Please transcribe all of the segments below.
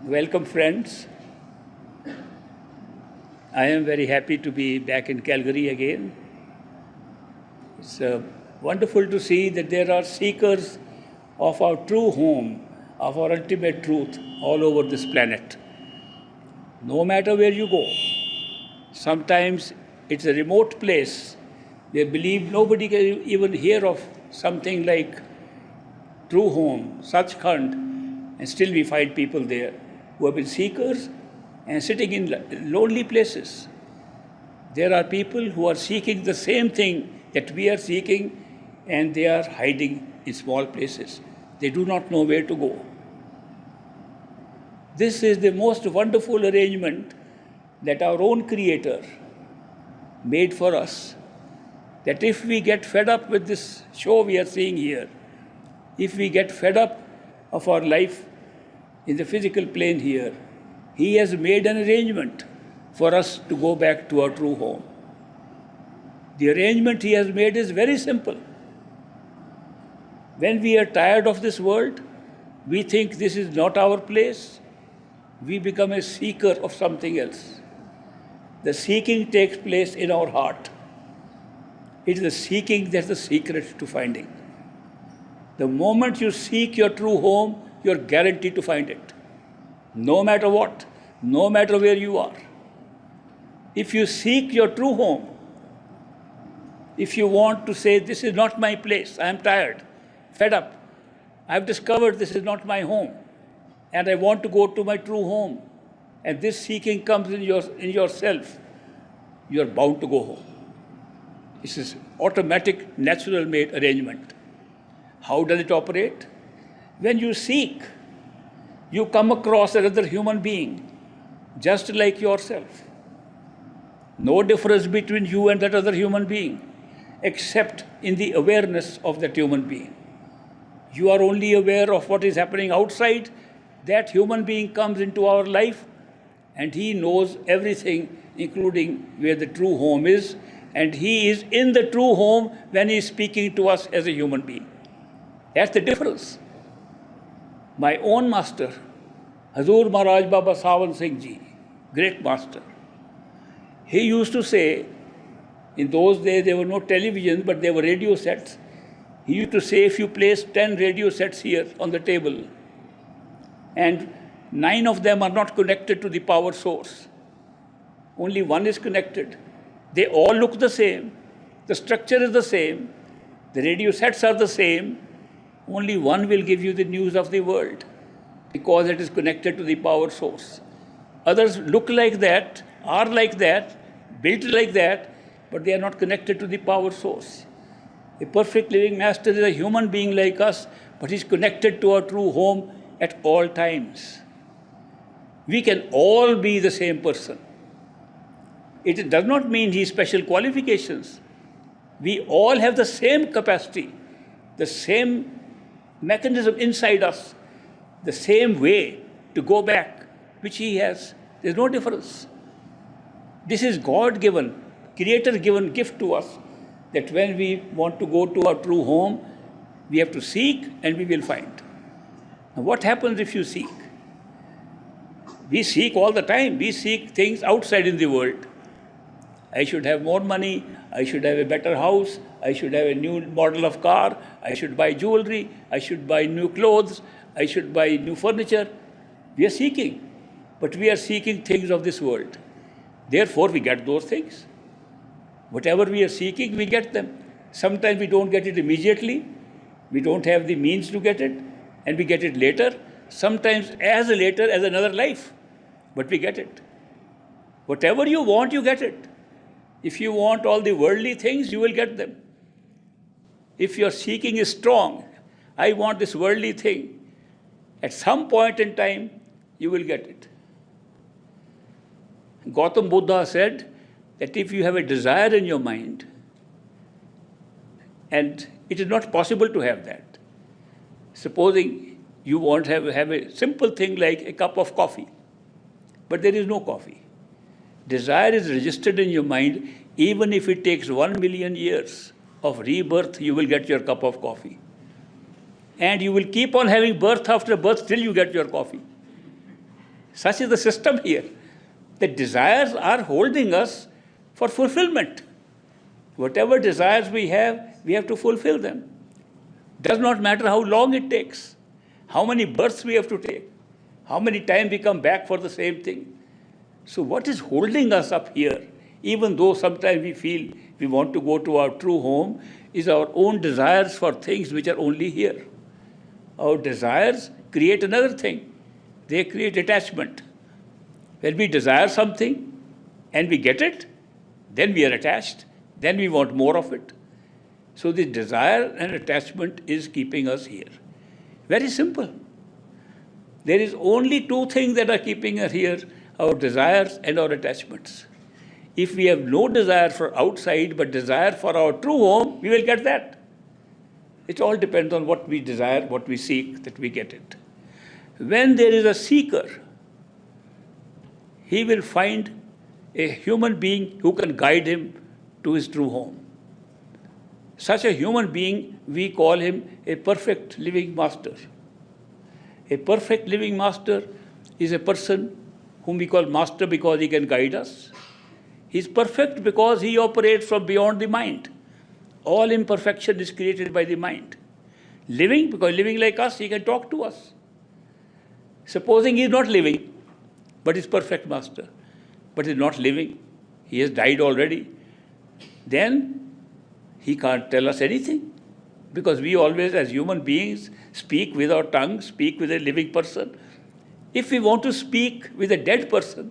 Welcome, friends. I am very happy to be back in Calgary again. It's wonderful to see that there are seekers of our true home, of our ultimate truth, all over this planet. No matter where you go, sometimes it's a remote place. They believe nobody can even hear of something like true home, Sachkhand, and still we find people there who have been seekers and sitting in lonely places. There are people who are seeking the same thing that we are seeking, and they are hiding in small places. They do not know where to go. This is the most wonderful arrangement that our own Creator made for us, that if we get fed up with this show we are seeing here, if we get fed up of our life in the physical plane here, He has made an arrangement for us to go back to our true home. The arrangement He has made is very simple. When we are tired of this world, we think this is not our place, we become a seeker of something else. The seeking takes place in our heart. It is the seeking that's the secret to finding. The moment you seek your true home, you're guaranteed to find it. No matter what, no matter where you are. If you seek your true home, if you want to say, this is not my place, I am tired, fed up, I've discovered this is not my home, and I want to go to my true home, and this seeking comes in yourself, you are bound to go home. This is automatic, natural made arrangement. How does it operate? When you seek, you come across another human being, just like yourself. No difference between you and that other human being, except in the awareness of that human being. You are only aware of what is happening outside. That human being comes into our life, and he knows everything, including where the true home is, and he is in the true home when he is speaking to us as a human being. That's the difference. My own master, Hazur Maharaj Baba Sawan Singh Ji, great master, he used to say, in those days there were no televisions, but there were radio sets. He used to say, if you place 10 radio sets here on the table, and 9 of them are not connected to the power source, only one is connected, they all look the same, the structure is the same, the radio sets are the same, only one will give you the news of the world because it is connected to the power source. Others look like that, are like that, built like that, but they are not connected to the power source. A perfect living master is a human being like us, but he's connected to our true home at all times. We can all be the same person. It does not mean he has special qualifications. We all have the same capacity, the same mechanism inside us, the same way to go back, which he has. There's no difference. This is God-given, Creator-given gift to us, that when we want to go to our true home, we have to seek and we will find. Now, what happens if you seek? We seek all the time. We seek things outside in the world. I should have more money, I should have a better house, I should have a new model of car, I should buy jewelry, I should buy new clothes, I should buy new furniture. We are seeking, but we are seeking things of this world. Therefore, we get those things. Whatever we are seeking, we get them. Sometimes we don't get it immediately, we don't have the means to get it, and we get it later, sometimes as later as another life, but we get it. Whatever you want, you get it. If you want all the worldly things, you will get them. If your seeking is strong, I want this worldly thing, at some point in time, you will get it. Gautam Buddha said that if you have a desire in your mind, and it is not possible to have that, supposing you want to have a simple thing like a cup of coffee, but there is no coffee. Desire is registered in your mind. Even if it takes 1 million years of rebirth, you will get your cup of coffee. And you will keep on having birth after birth till you get your coffee. Such is the system here. The desires are holding us for fulfillment. Whatever desires we have to fulfill them. Does not matter how long it takes, how many births we have to take, how many times we come back for the same thing. So what is holding us up here, even though sometimes we feel we want to go to our true home, is our own desires for things which are only here. Our desires create another thing. They create attachment. When we desire something and we get it, then we are attached, then we want more of it. So the desire and attachment is keeping us here. Very simple. There is only two things that are keeping us here, our desires and our attachments. If we have no desire for outside but desire for our true home, we will get that. It all depends on what we desire, what we seek, that we get it. When there is a seeker, he will find a human being who can guide him to his true home. Such a human being, we call him a perfect living master. A perfect living master is a person whom we call master because he can guide us. He is perfect because he operates from beyond the mind. All imperfection is created by the mind. Living, because living like us, he can talk to us. Supposing he is not living, but is perfect master, but is not living, he has died already, then he can't tell us anything. Because we always, as human beings, speak with our tongue, speak with a living person. If we want to speak with a dead person,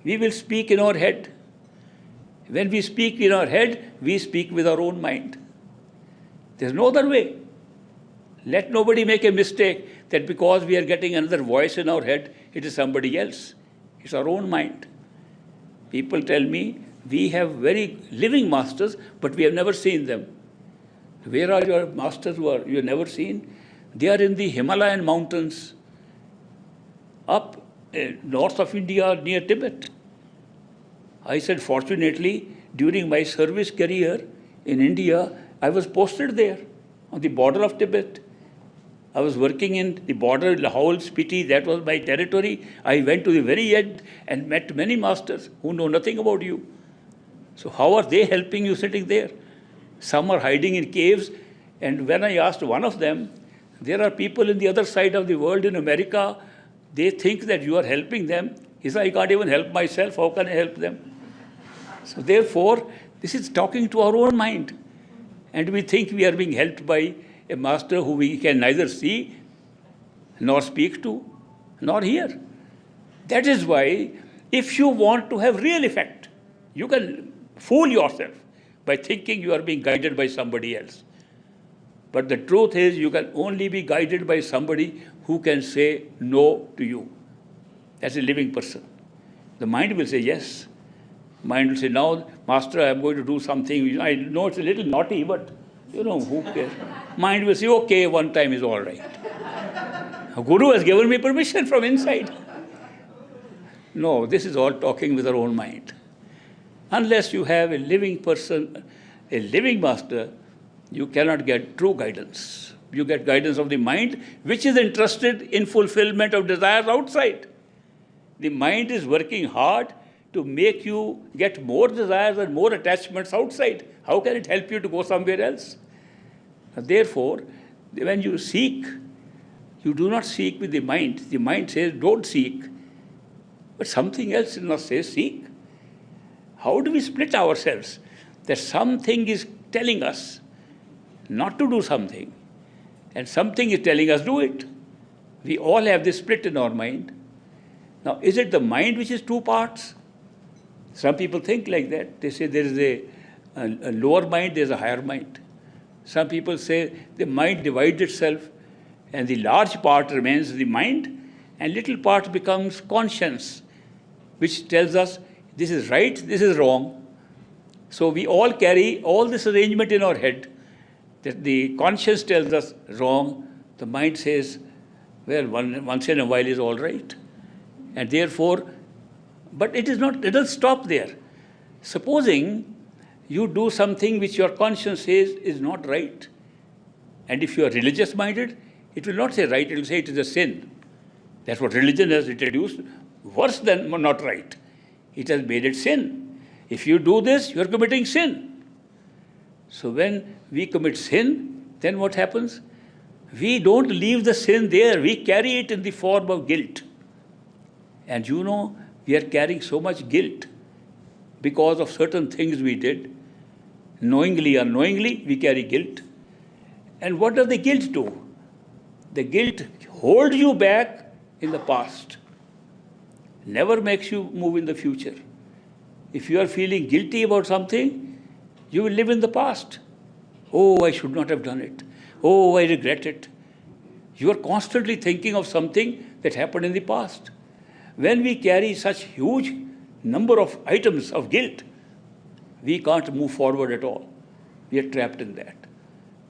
we will speak in our head. When we speak in our head, we speak with our own mind. There's no other way. Let nobody make a mistake that because we are getting another voice in our head, it is somebody else. It's our own mind. People tell me, we have very living masters, but we have never seen them. Where are your masters who you have never seen? They are in the Himalayan mountains, up north of India, near Tibet. I said, fortunately, during my service career in India, I was posted there, on the border of Tibet. I was working in the border, Lahaul, Spiti, that was my territory. I went to the very end and met many masters who know nothing about you. So how are they helping you sitting there? Some are hiding in caves, and when I asked one of them, there are people in the other side of the world, in America, they think that you are helping them. He said, I can't even help myself, how can I help them? So therefore, this is talking to our own mind. And we think we are being helped by a master who we can neither see, nor speak to, nor hear. That is why, if you want to have real effect, you can fool yourself by thinking you are being guided by somebody else. But the truth is, you can only be guided by somebody who can say no to you. That's a living person. The mind will say yes. Mind will say, now, master, I am going to do something. I know it's a little naughty, but, who cares? Mind will say, okay, one time is all right. A guru has given me permission from inside. No, this is all talking with our own mind. Unless you have a living person, a living master, you cannot get true guidance. You get guidance of the mind, which is interested in fulfillment of desires outside. The mind is working hard to make you get more desires and more attachments outside. How can it help you to go somewhere else? Therefore, when you seek, you do not seek with the mind. The mind says, don't seek. But something else in us says, seek. How do we split ourselves? That something is telling us not to do something, and something is telling us do it. We all have this split in our mind. Now, is it the mind which is two parts? Some people think like that. They say there is a lower mind, there is a higher mind. Some people say the mind divides itself and the large part remains the mind and little part becomes conscience, which tells us this is right, this is wrong. So we all carry all this arrangement in our head that the conscience tells us wrong, the mind says, well, once in a while is all right. And therefore, but it doesn't stop there. Supposing you do something which your conscience says is not right, and if you are religious minded, it will not say right, it will say it is a sin. That's what religion has introduced, worse than not right. It has made it sin. If you do this, you are committing sin. So when we commit sin, then what happens? We don't leave the sin there. We carry it in the form of guilt. And we are carrying so much guilt because of certain things we did. Knowingly or unknowingly, we carry guilt. And what does the guilt do? The guilt holds you back in the past, never makes you move in the future. If you are feeling guilty about something, you will live in the past. Oh, I should not have done it. Oh, I regret it. You are constantly thinking of something that happened in the past. When we carry such huge number of items of guilt, we can't move forward at all. We are trapped in that.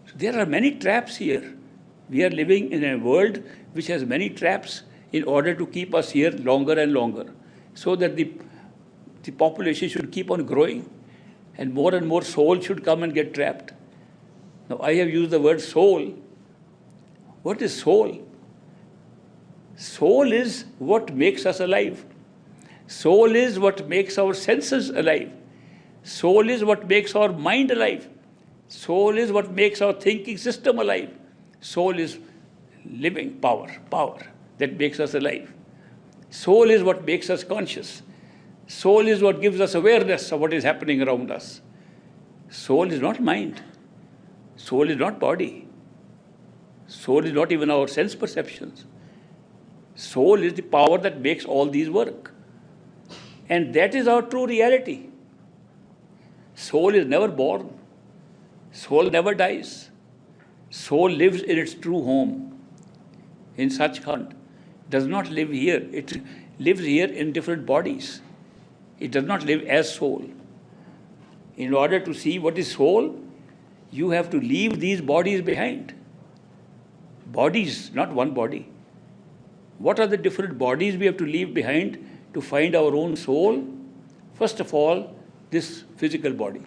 So there are many traps here. We are living in a world which has many traps in order to keep us here longer and longer, so that the population should keep on growing and more souls should come and get trapped. Now, I have used the word soul. What is soul? Soul is what makes us alive. Soul is what makes our senses alive. Soul is what makes our mind alive. Soul is what makes our thinking system alive. Soul is living power that makes us alive. Soul is what makes us conscious. Soul is what gives us awareness of what is happening around us. Soul is not mind. Soul is not body. Soul is not even our sense perceptions. Soul is the power that makes all these work. And that is our true reality. Soul is never born. Soul never dies. Soul lives in its true home, in Sachkhand. Does not live here. It lives here in different bodies. It does not live as soul. In order to see what is soul, you have to leave these bodies behind. Bodies, not one body. What are the different bodies we have to leave behind to find our own soul? First of all, this physical body.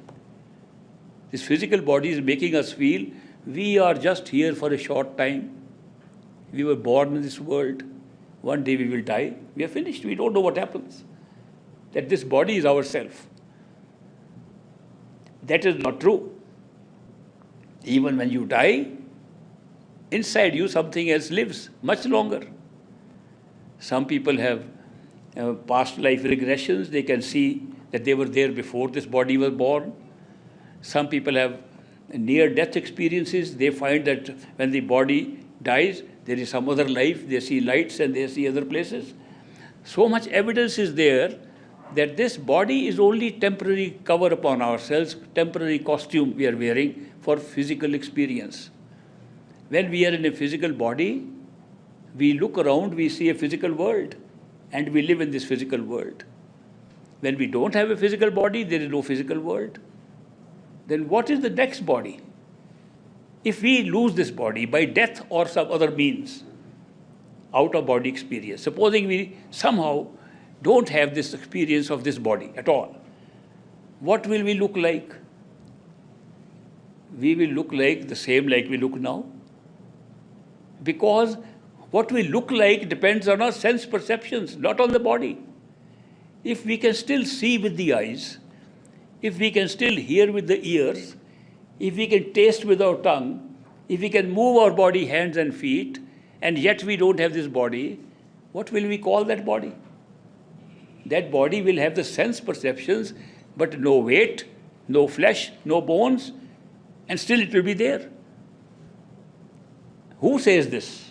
This physical body is making us feel we are just here for a short time. We were born in this world. One day we will die. We are finished. We don't know what happens. That this body is ourself. That is not true. Even when you die, inside you something else lives much longer. Some people have past life regressions. They can see that they were there before this body was born. Some people have near-death experiences. They find that when the body dies, there is some other life. They see lights and they see other places. So much evidence is there that this body is only temporary cover upon ourselves, temporary costume we are wearing for physical experience. When we are in a physical body, we look around, we see a physical world, and we live in this physical world. When we don't have a physical body, there is no physical world. Then what is the next body? If we lose this body by death or some other means, out-of-body experience, supposing we somehow don't have this experience of this body at all, what will we look like? We will look like the same like we look now. Because what we look like depends on our sense perceptions, not on the body. If we can still see with the eyes, if we can still hear with the ears, if we can taste with our tongue, if we can move our body, hands and feet, and yet we don't have this body, what will we call that body? That body will have the sense perceptions, but no weight, no flesh, no bones, and still it will be there. Who says this?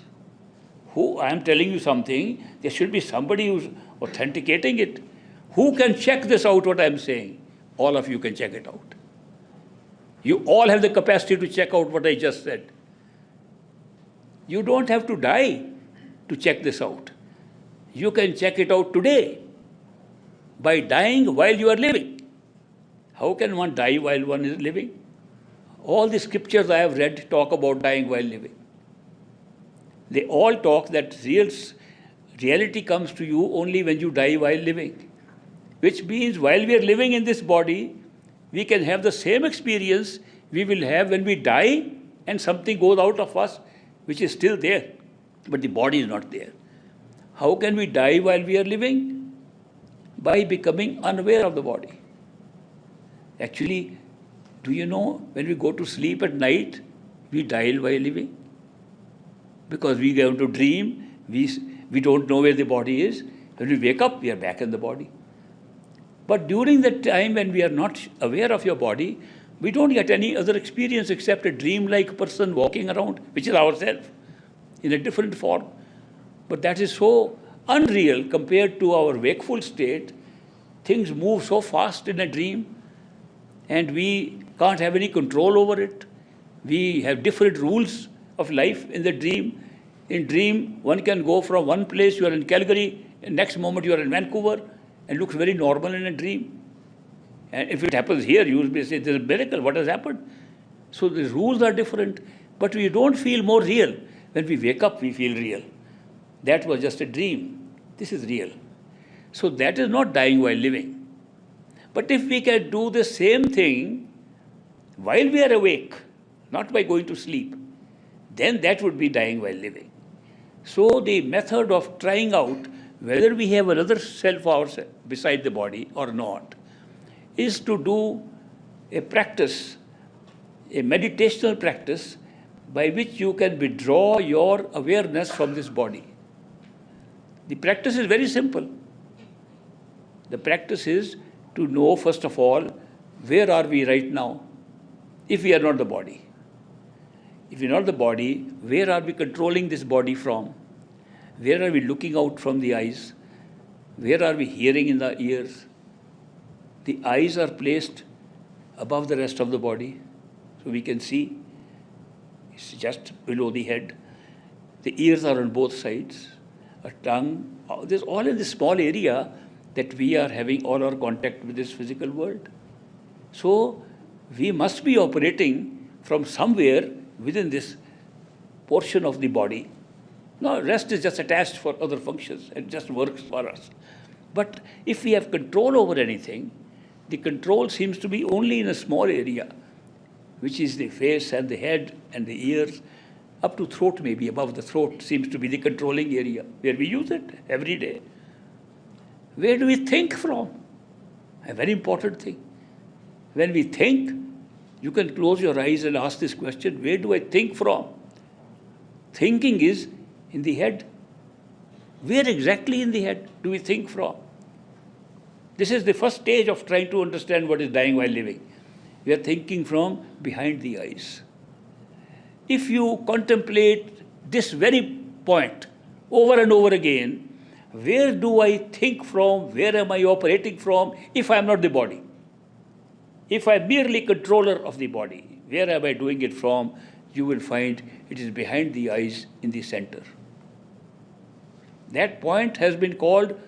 I am telling you something, there should be somebody who's authenticating it. Who can check this out, what I am saying? All of you can check it out. You all have the capacity to check out what I just said. You don't have to die to check this out. You can check it out today by dying while you are living. How can one die while one is living? All the scriptures I have read talk about dying while living. They all talk that reality comes to you only when you die while living. Which means while we are living in this body, we can have the same experience we will have when we die and something goes out of us which is still there, but the body is not there. How can we die while we are living? By becoming unaware of the body. Actually, do you know, when we go to sleep at night, we die while living? Because we go to dream, we don't know where the body is. When we wake up, we are back in the body. But during the time when we are not aware of your body, we don't get any other experience except a dream-like person walking around, which is ourselves, in a different form. But that is so unreal compared to our wakeful state. Things move so fast in a dream, and we can't have any control over it. We have different rules of life in the dream. In dream, one can go from one place, you are in Calgary, and next moment you are in Vancouver, and looks very normal in a dream. And if it happens here, you will say, there's a miracle, what has happened? So the rules are different, but we don't feel more real. When we wake up, we feel real. That was just a dream. This is real. So that is not dying while living. But if we can do the same thing while we are awake, not by going to sleep, then that would be dying while living. So the method of trying out whether we have another self ourselves beside the body or not is to do a practice, a meditational practice by which you can withdraw your awareness from this body. The practice is very simple. The practice is to know, first of all, where are we right now, if we are not the body. If we are not the body, where are we controlling this body from? Where are we looking out from the eyes? Where are we hearing in the ears? The eyes are placed above the rest of the body, so we can see. It's just below the head. The ears are on both sides. A tongue, there's all in this small area that we are having all our contact with this physical world. So we must be operating from somewhere within this portion of the body. No, rest is just attached for other functions. It just works for us. But if we have control over anything, the control seems to be only in a small area, which is the face and the head and the ears. Up to throat, maybe above the throat, seems to be the controlling area where we use it every day. Where do we think from? A very important thing. When we think, you can close your eyes and ask this question, where do I think from? Thinking is in the head. Where exactly in the head do we think from? This is the first stage of trying to understand what is dying while living. We are thinking from behind the eyes. If you contemplate this very point over and over again, where do I think from, where am I operating from, if I am not the body? If I am merely controller of the body, where am I doing it from? You will find it is behind the eyes in the center. That point has been called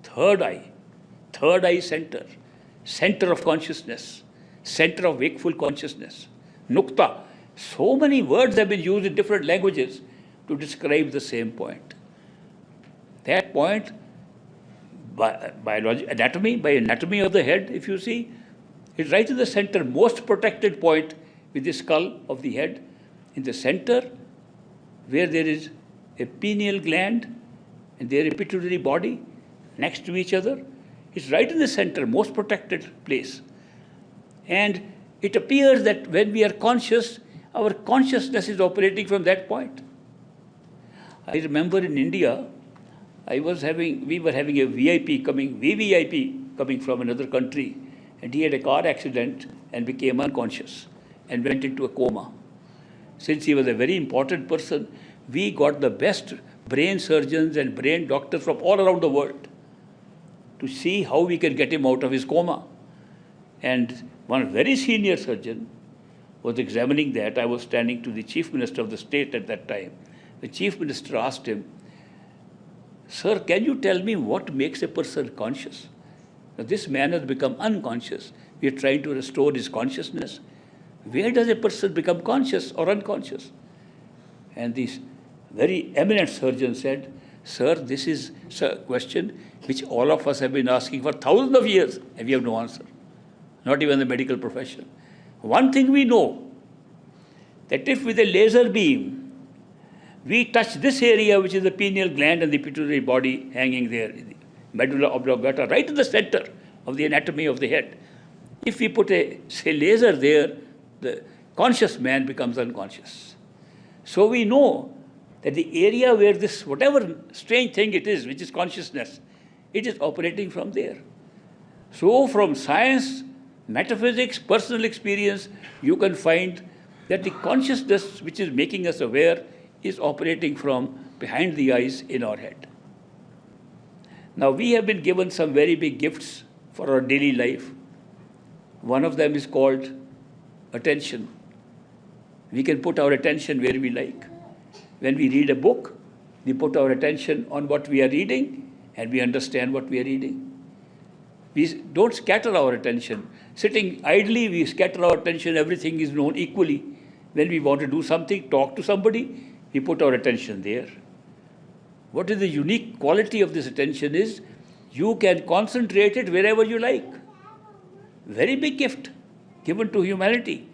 third eye center, center of consciousness, center of wakeful consciousness, nukta. So many words have been used in different languages to describe the same point. That point, by anatomy of the head, if you see, is right in the center, most protected point with the skull of the head. In the center, where there is a pineal gland and their pituitary body next to each other, it's right in the center, most protected place. And it appears that when we are conscious, our consciousness is operating from that point. I remember in India, we were having a VVIP coming from another country, and he had a car accident and became unconscious and went into a coma. Since he was a very important person, we got the best brain surgeons and brain doctors from all around the world to see how we can get him out of his coma. And one very senior surgeon was examining that. I was standing to the chief minister of the state at that time. The chief minister asked him, "Sir, can you tell me what makes a person conscious? Now, this man has become unconscious. We are trying to restore his consciousness. Where does a person become conscious or unconscious?" And this very eminent surgeon said, "Sir, this is a question which all of us have been asking for thousands of years, and we have no answer, not even the medical profession. One thing we know, that if with a laser beam We touch this area, which is the pineal gland and the pituitary body hanging there, in the medulla oblongata, right in the center of the anatomy of the head. If we put a, say, laser there, the conscious man becomes unconscious. So we know that the area where this, whatever strange thing it is, which is consciousness, it is operating from there. So from science, metaphysics, personal experience, you can find that the consciousness which is making us aware is operating from behind the eyes in our head. Now we have been given some very big gifts for our daily life. One of them is called attention. We can put our attention where we like. When we read a book, we put our attention on what we are reading and we understand what we are reading. We don't scatter our attention. Sitting idly, we scatter our attention, everything is known equally. When we want to do something, talk to somebody, we put our attention there. What is the unique quality of this attention is, you can concentrate it wherever you like. Very big gift given to humanity,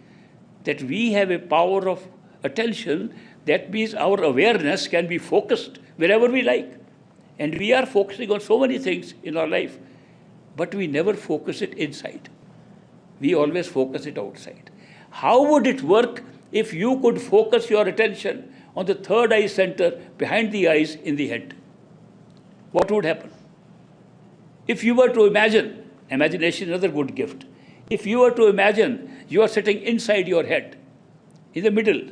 that we have a power of attention. That means our awareness can be focused wherever we like. And we are focusing on so many things in our life, but we never focus it inside. We always focus it outside. How would it work if you could focus your attention on the third eye center behind the eyes in the head? What would happen? If you were to imagine, imagination is another good gift. If you were to imagine you are sitting inside your head, in the middle,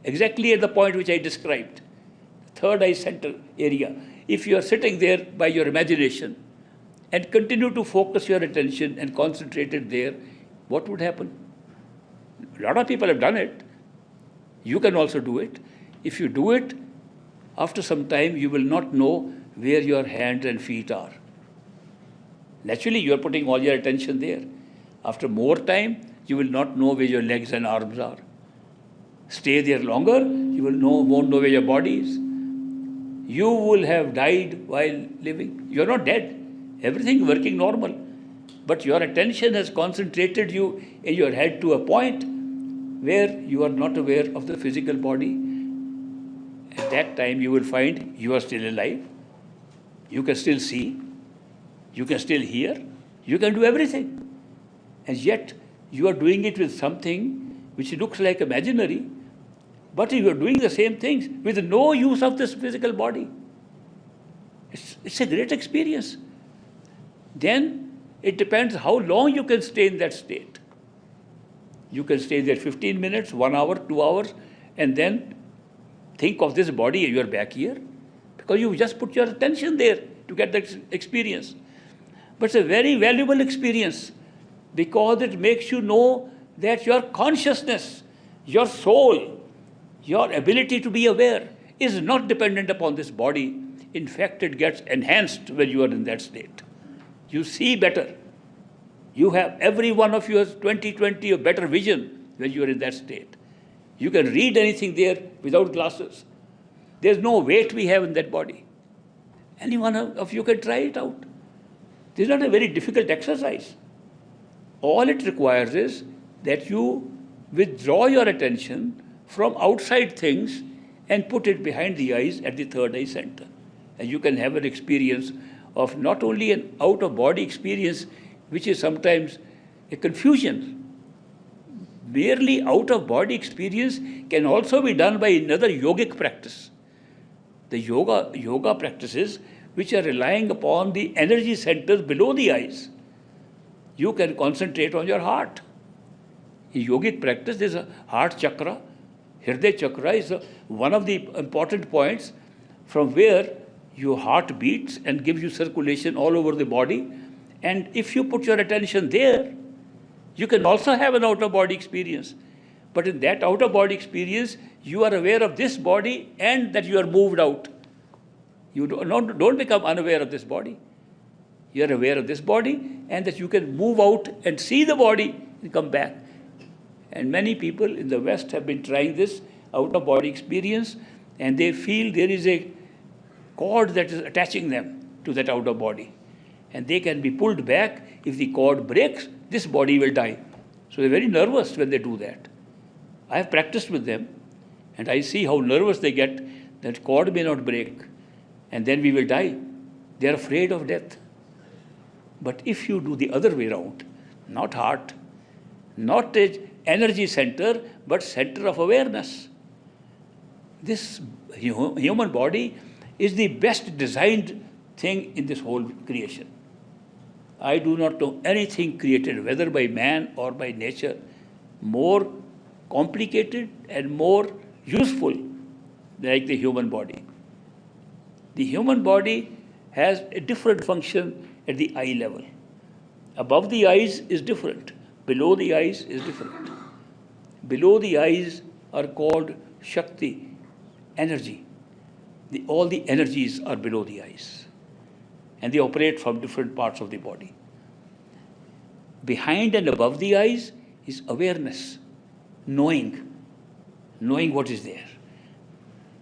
exactly at the point which I described, third eye center area, if you are sitting there by your imagination and continue to focus your attention and concentrate it there, what would happen? A lot of people have done it. You can also do it. If you do it, after some time, you will not know where your hands and feet are. Naturally, you are putting all your attention there. After more time, you will not know where your legs and arms are. Stay there longer, you won't know where your body is. You will have died while living. You are not dead. Everything working normal. But your attention has concentrated you in your head to a point where you are not aware of the physical body. At that time, you will find you are still alive. You can still see. You can still hear. You can do everything. And yet, you are doing it with something which looks like imaginary, but you are doing the same things with no use of this physical body. It's a great experience. Then, it depends how long you can stay in that state. You can stay there 15 minutes, 1 hour, 2 hours, and then think of this body, you are back here, because you just put your attention there to get that experience. But it's a very valuable experience, because it makes you know that your consciousness, your soul, your ability to be aware is not dependent upon this body. In fact, it gets enhanced when you are in that state. You see better. You have, every one of you has 20/20 of better vision when you are in that state. You can read anything there without glasses. There's no weight we have in that body. Any one of you can try it out. This is not a very difficult exercise. All it requires is that you withdraw your attention from outside things and put it behind the eyes at the third eye center. And you can have an experience of not only an out-of-body experience, which is sometimes a confusion. Merely out-of-body experience can also be done by another yogic practice. The yoga practices which are relying upon the energy centers below the eyes. You can concentrate on your heart. In yogic practice, there's a heart chakra. Hriday chakra is one of the important points from where your heart beats and gives you circulation all over the body. And if you put your attention there, you can also have an out-of-body experience. But in that out-of-body experience, you are aware of this body and that you are moved out. You don't become unaware of this body. You are aware of this body and that you can move out and see the body and come back. And many people in the West have been trying this out-of-body experience, and they feel there is a cord that is attaching them to that outer body. And they can be pulled back. If the cord breaks, this body will die. So they're very nervous when they do that. I have practiced with them, and I see how nervous they get. That cord may not break, and then we will die. They are afraid of death. But if you do the other way around, not heart, not a energy center, but center of awareness. This human body is the best designed thing in this whole creation. I do not know anything created, whether by man or by nature, more complicated and more useful like the human body. The human body has a different function at the eye level. Above the eyes is different. Below the eyes is different. Below the eyes are called Shakti, energy. All the energies are below the eyes. And they operate from different parts of the body. Behind and above the eyes is awareness, knowing what is there.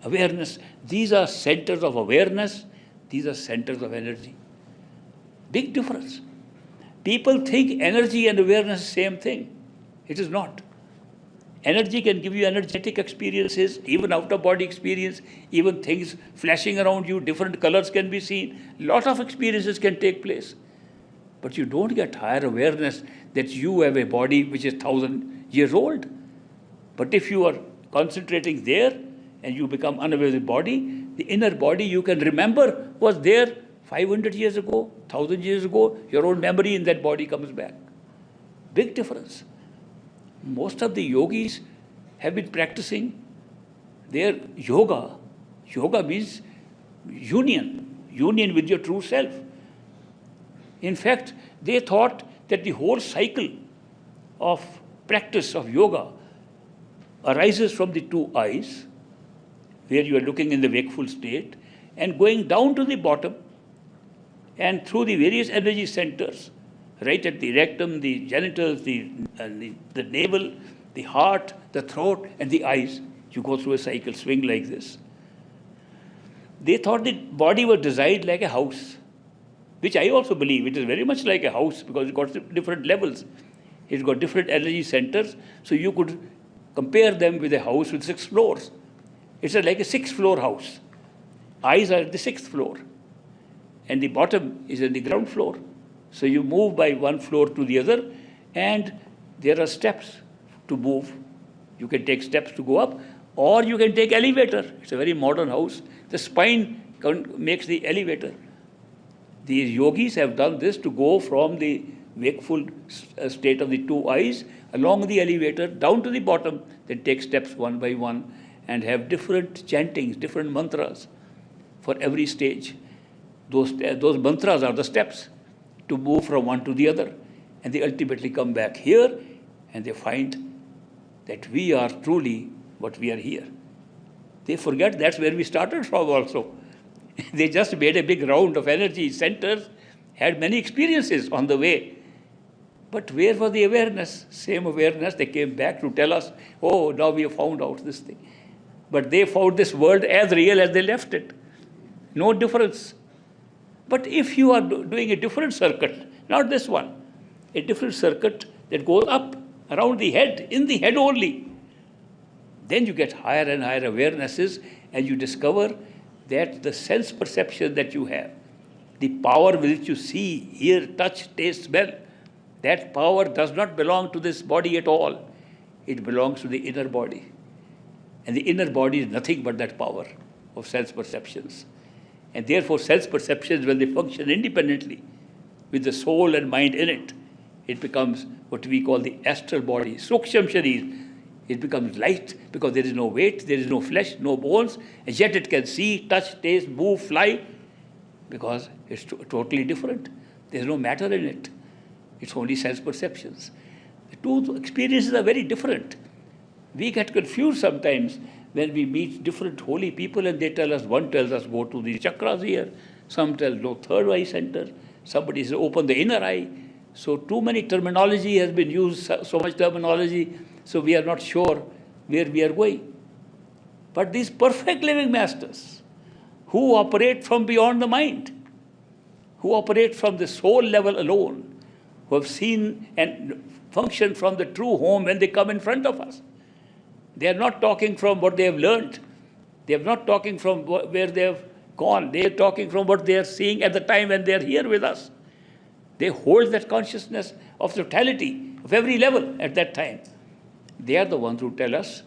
Awareness, these are centers of awareness, these are centers of energy. Big difference. People think energy and awareness is the same thing. It is not. Energy can give you energetic experiences, even out-of-body experience, even things flashing around you, different colors can be seen. Lot of experiences can take place. But you don't get higher awareness that you have a body which is 1,000 years old. But if you are concentrating there and you become unaware of the body, the inner body you can remember was there 500 years ago, 1,000 years ago, your own memory in that body comes back. Big difference. Most of the yogis have been practicing their yoga. Yoga means union with your true self. In fact, they thought that the whole cycle of practice of yoga arises from the two eyes, where you are looking in the wakeful state, and going down to the bottom, and through the various energy centers, right at the rectum, the genitals, the navel, the heart, the throat, and the eyes. You go through a cycle, swing like this. They thought the body was designed like a house, which I also believe. It is very much like a house because it's got different levels. It's got different energy centers, so you could compare them with a house with 6 floors. It's like a 6-floor house. Eyes are at the 6th floor, and the bottom is at the ground floor. So you move by one floor to the other, and there are steps to move. You can take steps to go up, or you can take elevator. It's a very modern house. The spine makes the elevator. These yogis have done this to go from the wakeful state of the two eyes along the elevator down to the bottom, then take steps one by one and have different chantings, different mantras for every stage. Those mantras are the steps to move from one to the other. And they ultimately come back here and they find that we are truly what we are here. They forget that's where we started from also. They just made a big round of energy centers, had many experiences on the way. But where was the awareness? Same awareness, they came back to tell us, oh, now we have found out this thing. But they found this world as real as they left it. No difference. But if you are doing a different circuit, not this one, a different circuit that goes up around the head, in the head only, then you get higher and higher awarenesses and you discover that the sense perception that you have, the power with which you see, hear, touch, taste, smell, that power does not belong to this body at all. It belongs to the inner body. And the inner body is nothing but that power of sense perceptions. And therefore, sense perceptions, when they function independently with the soul and mind in it, it becomes what we call the astral body, Suksham Sharir. It becomes light because there is no weight, there is no flesh, no bones, and yet it can see, touch, taste, move, fly, because it's totally different. There's no matter in it. It's only sense perceptions. The two experiences are very different. We get confused sometimes when we meet different holy people and they tell us, one tells us go to the chakras here, some tell no third eye center, somebody says open the inner eye. So too many terminology has been used, so much terminology, so we are not sure where we are going. But these perfect living masters who operate from beyond the mind, who operate from the soul level alone, who have seen and function from the true home when they come in front of us. They are not talking from what they have learned. They are not talking from where they have gone. They are talking from what they are seeing at the time when they are here with us. They hold that consciousness of totality, of every level at that time. They are the ones who tell us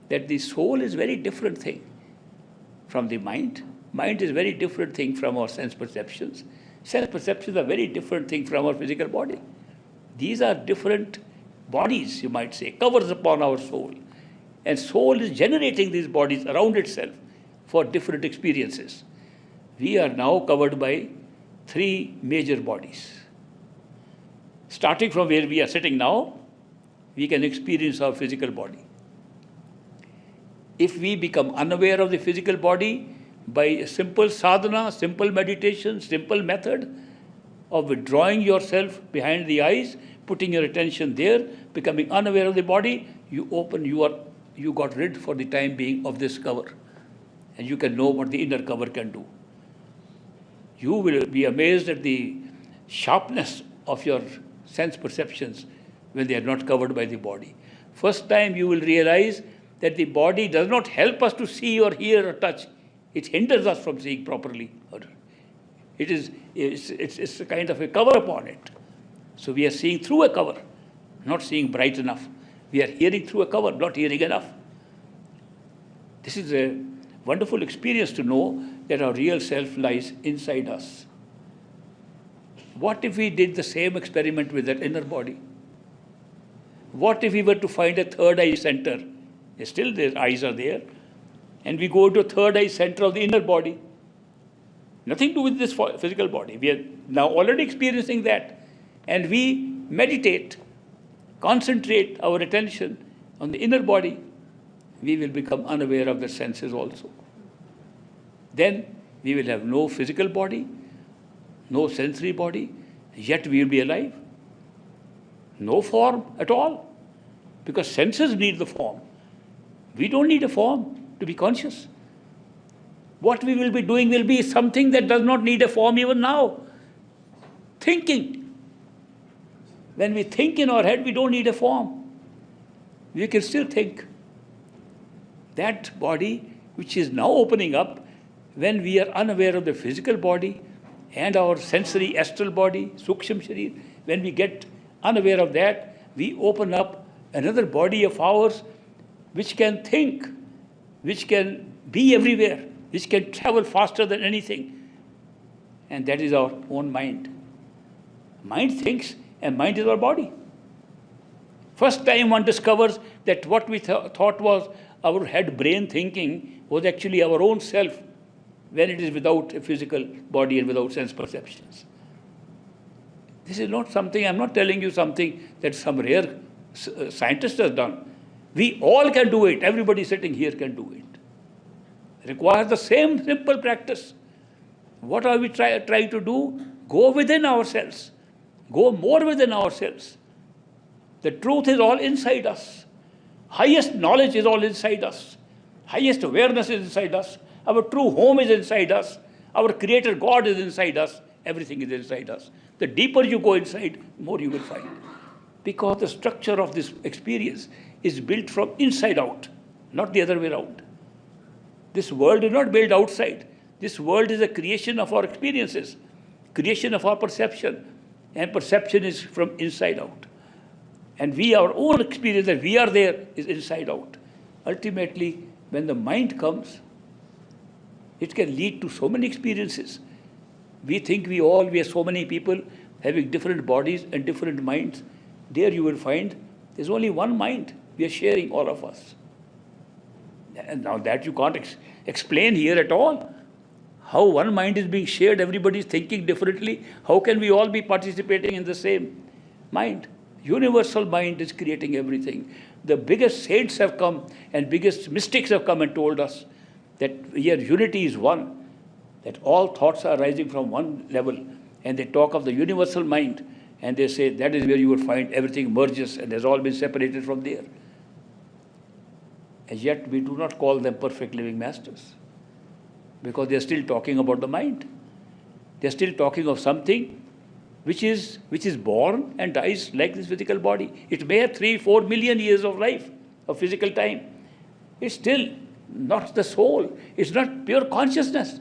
that the soul is a very different thing from the mind. Mind is a very different thing from our sense perceptions. Sense perceptions are very different thing from our physical body. These are different bodies, you might say, covers upon our soul. And soul is generating these bodies around itself for different experiences. We are now covered by 3 major bodies. Starting from where we are sitting now, we can experience our physical body. If we become unaware of the physical body by a simple sadhana, simple meditation, simple method of withdrawing yourself behind the eyes, putting your attention there, becoming unaware of the body, you got rid for the time being of this cover. And you can know what the inner cover can do. You will be amazed at the sharpness of your sense perceptions when they are not covered by the body. First time you will realize that the body does not help us to see or hear or touch. It hinders us from seeing properly. It's a kind of a cover upon it. So we are seeing through a cover, not seeing bright enough. We are hearing through a cover, not hearing enough. This is a wonderful experience to know that our real self lies inside us. What if we did the same experiment with that inner body? What if we were to find a third eye center? Still the eyes are there. And we go to a third eye center of the inner body. Nothing to do with this physical body. We are now already experiencing that. And we meditate, concentrate our attention on the inner body. We will become unaware of the senses also. Then we will have no physical body, no sensory body, yet we will be alive. No form at all, because senses need the form. We don't need a form to be conscious. What we will be doing will be something that does not need a form even now. Thinking. When we think in our head, we don't need a form. We can still think. That body, which is now opening up, when we are unaware of the physical body and our sensory astral body, Suksham Sharir, when we get unaware of that, we open up another body of ours which can think, which can be everywhere, which can travel faster than anything. And that is our own mind. Mind thinks, and mind is our body. First time one discovers that what we thought was our head brain thinking was actually our own self when it is without a physical body and without sense perceptions. This is not something, I'm not telling you something that some rare scientist has done. We all can do it. Everybody sitting here can do it. It requires the same simple practice. What are we trying to do? Go within ourselves. Go more within ourselves. The truth is all inside us. Highest knowledge is all inside us. Highest awareness is inside us. Our true home is inside us. Our Creator God is inside us. Everything is inside us. The deeper you go inside, more you will find. Because the structure of this experience is built from inside out, not the other way around. This world is not built outside. This world is a creation of our experiences, creation of our perception. And perception is from inside out. And our own experience that we are there is inside out. Ultimately, when the mind comes, it can lead to so many experiences. We think we are so many people having different bodies and different minds. There you will find there's only one mind we are sharing, all of us. And now that you can't explain here at all. How one mind is being shared, everybody is thinking differently. How can we all be participating in the same mind? Universal mind is creating everything. The biggest saints have come and biggest mystics have come and told us that here unity is one, that all thoughts are rising from one level. And they talk of the universal mind and they say that is where you will find everything merges and has all been separated from there. And yet we do not call them perfect living masters, because they are still talking about the mind. They are still talking of something which is born and dies like this physical body. It may have 3-4 million years of life, of physical time. It's still not the soul. It's not pure consciousness.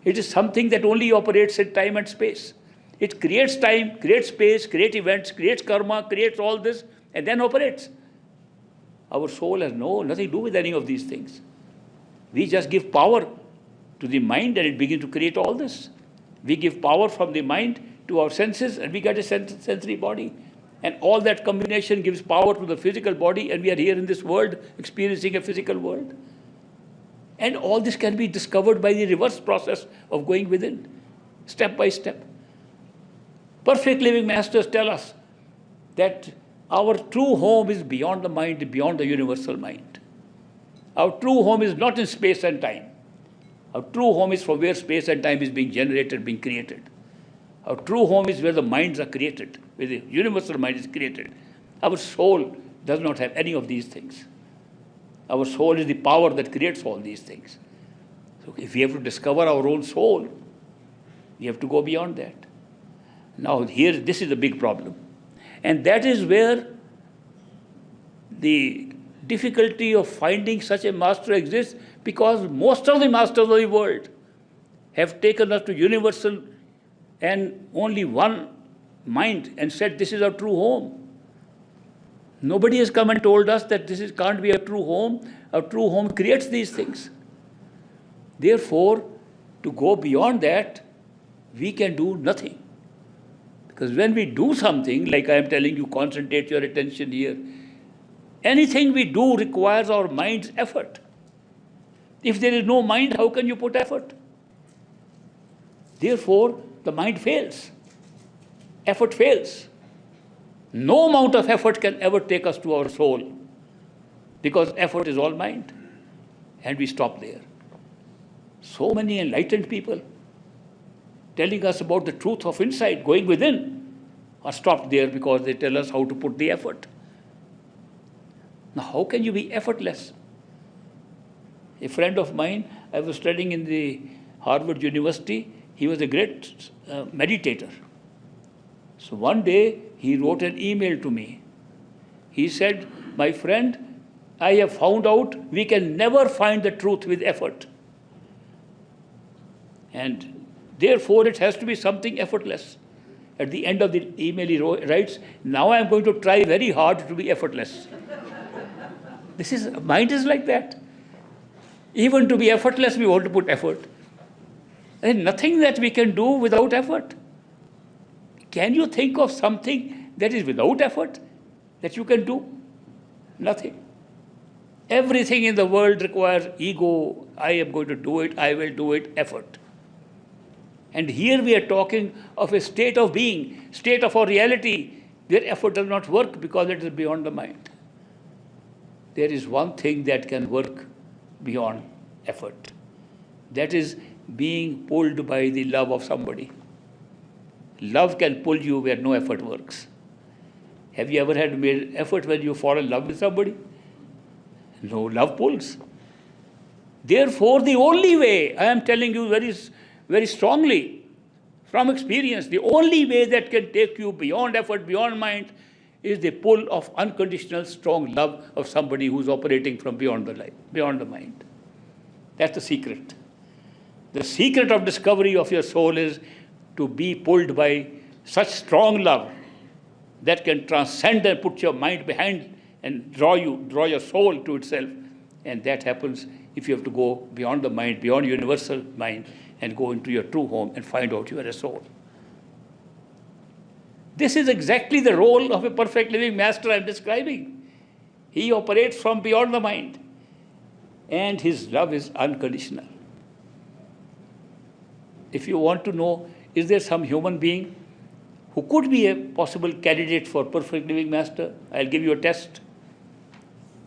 It is something that only operates in time and space. It creates time, creates space, creates events, creates karma, creates all this, and then operates. Our soul has nothing to do with any of these things. We just give power to the mind and it begins to create all this. We give power from the mind to our senses and we get a sensory body. And all that combination gives power to the physical body, and we are here in this world experiencing a physical world. And all this can be discovered by the reverse process of going within, step by step. Perfect living masters tell us that our true home is beyond the mind, beyond the universal mind. Our true home is not in space and time. Our true home is from where space and time is being generated, being created. Our true home is where the minds are created, where the universal mind is created. Our soul does not have any of these things. Our soul is the power that creates all these things. So if we have to discover our own soul, we have to go beyond that. Now here, this is a big problem. And that is where the difficulty of finding such a master exists, because most of the masters of the world have taken us to universal and only one mind and said this is our true home. Nobody has come and told us that can't be a true home. Our true home creates these things. Therefore, to go beyond that, we can do nothing. Because when we do something, like I am telling you, concentrate your attention here, anything we do requires our mind's effort. If there is no mind, how can you put effort? Therefore, the mind fails. Effort fails. No amount of effort can ever take us to our soul, because effort is all mind. And we stop there. So many enlightened people telling us about the truth of insight, going within, are stopped there because they tell us how to put the effort. Now, how can you be effortless? A friend of mine, I was studying in the Harvard University, he was a great meditator. So one day, he wrote an email to me. He said, my friend, I have found out we can never find the truth with effort. And therefore, it has to be something effortless. At the end of the email, he writes, now I am going to try very hard to be effortless. Mind is like that. Even to be effortless, we want to put effort. There is nothing that we can do without effort. Can you think of something that is without effort that you can do? Nothing. Everything in the world requires ego. I am going to do it, I will do it, effort. And here we are talking of a state of being, state of our reality, where effort does not work because it is beyond the mind. There is one thing that can work beyond effort. That is being pulled by the love of somebody. Love can pull you where no effort works. Have you ever had made effort when you fall in love with somebody? No, love pulls. Therefore, the only way, I am telling you very strongly from experience, the only way that can take you beyond effort, beyond mind, is the pull of unconditional, strong love of somebody who's operating from beyond the mind. That's the secret. The secret of discovery of your soul is to be pulled by such strong love that can transcend and put your mind behind and draw your soul to itself. And that happens if you have to go beyond the mind, beyond universal mind, and go into your true home and find out you are a soul. This is exactly the role of a perfect living master I am describing. He operates from beyond the mind, and his love is unconditional. If you want to know, is there some human being who could be a possible candidate for perfect living master? I'll give you a test.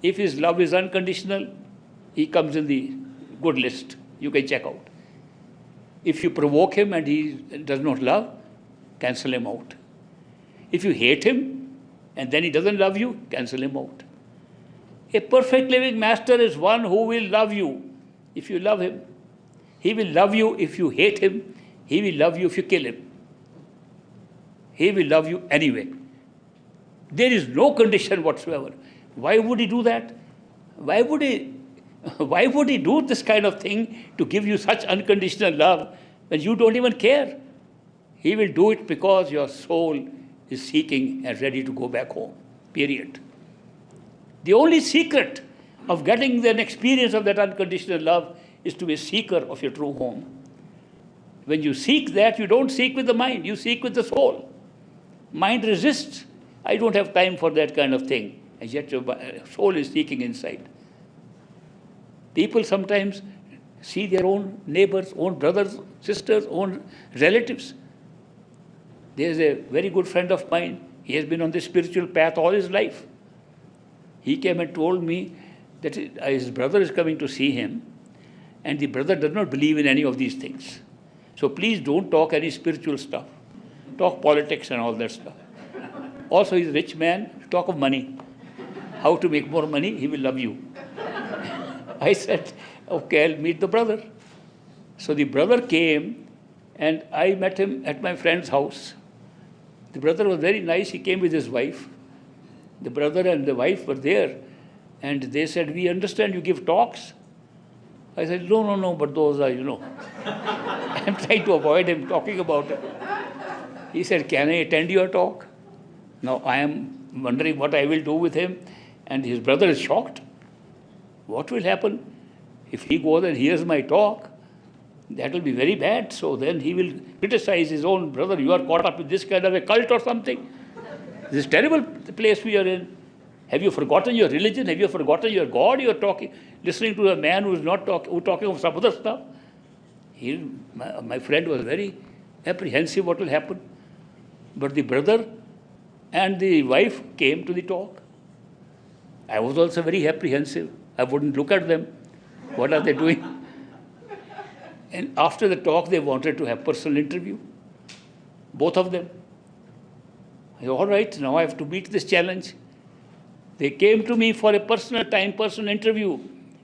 If his love is unconditional, he comes in the good list. You can check out. If you provoke him and he does not love, cancel him out. If you hate him and then he doesn't love you, cancel him out. A perfect living master is one who will love you if you love him. He will love you if you hate him. He will love you if you kill him. He will love you anyway. There is no condition whatsoever. Why would he do that? Why would he Why would he do this kind of thing to give you such unconditional love when you don't even care? He will do it because your soul is seeking and ready to go back home. Period. The only secret of getting an experience of that unconditional love is to be a seeker of your true home. When you seek that, you don't seek with the mind, you seek with the soul. Mind resists. I don't have time for that kind of thing. And yet your soul is seeking inside. People sometimes see their own neighbors, own brothers, sisters, own relatives. There's a very good friend of mine. He has been on the spiritual path all his life. He came and told me that his brother is coming to see him, and the brother does not believe in any of these things. So please don't talk any spiritual stuff. Talk politics and all that stuff. Also, he's a rich man. Talk of money. How to make more money, he will love you. I said, okay, I'll meet the brother. So the brother came, and I met him at my friend's house. The brother was very nice. He came with his wife. The brother and the wife were there, and they said, we understand you give talks. I said, no, but those are, I'm trying to avoid him talking about it. He said, can I attend your talk? Now I am wondering what I will do with him, and his brother is shocked. What will happen if he goes and hears my talk? That will be very bad. So then he will criticize his own brother. You are caught up with this kind of a cult or something. This is terrible place we are in. Have you forgotten your religion? Have you forgotten your God? You are listening to a man who is not talking of some other stuff. My friend was very apprehensive what will happen. But the brother and the wife came to the talk. I was also very apprehensive. I wouldn't look at them. What are they doing? And after the talk, they wanted to have personal interview. Both of them. I said, all right, now I have to meet this challenge. They came to me for a personal interview.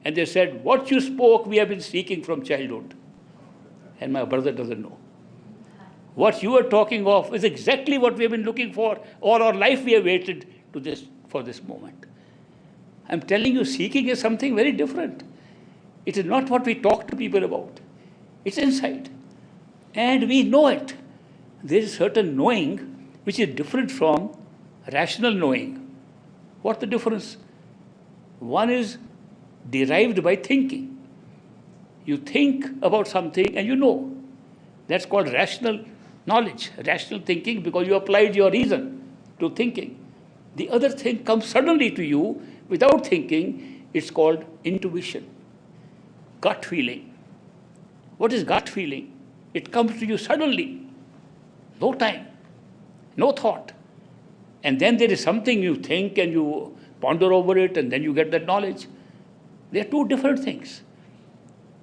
And they said, what you spoke, we have been seeking from childhood. And my brother doesn't know. What you are talking of is exactly what we have been looking for. All our life we have waited for this moment. I'm telling you, seeking is something very different. It is not what we talk to people about. It's inside. And we know it. There is certain knowing which is different from rational knowing. What's the difference? One is derived by thinking. You think about something and you know. That's called rational knowledge, rational thinking, because you applied your reason to thinking. The other thing comes suddenly to you without thinking. It's called intuition, gut feeling. What is gut feeling? It comes to you suddenly, no time, no thought. And then there is something you think and you ponder over it, and then you get that knowledge. They are two different things.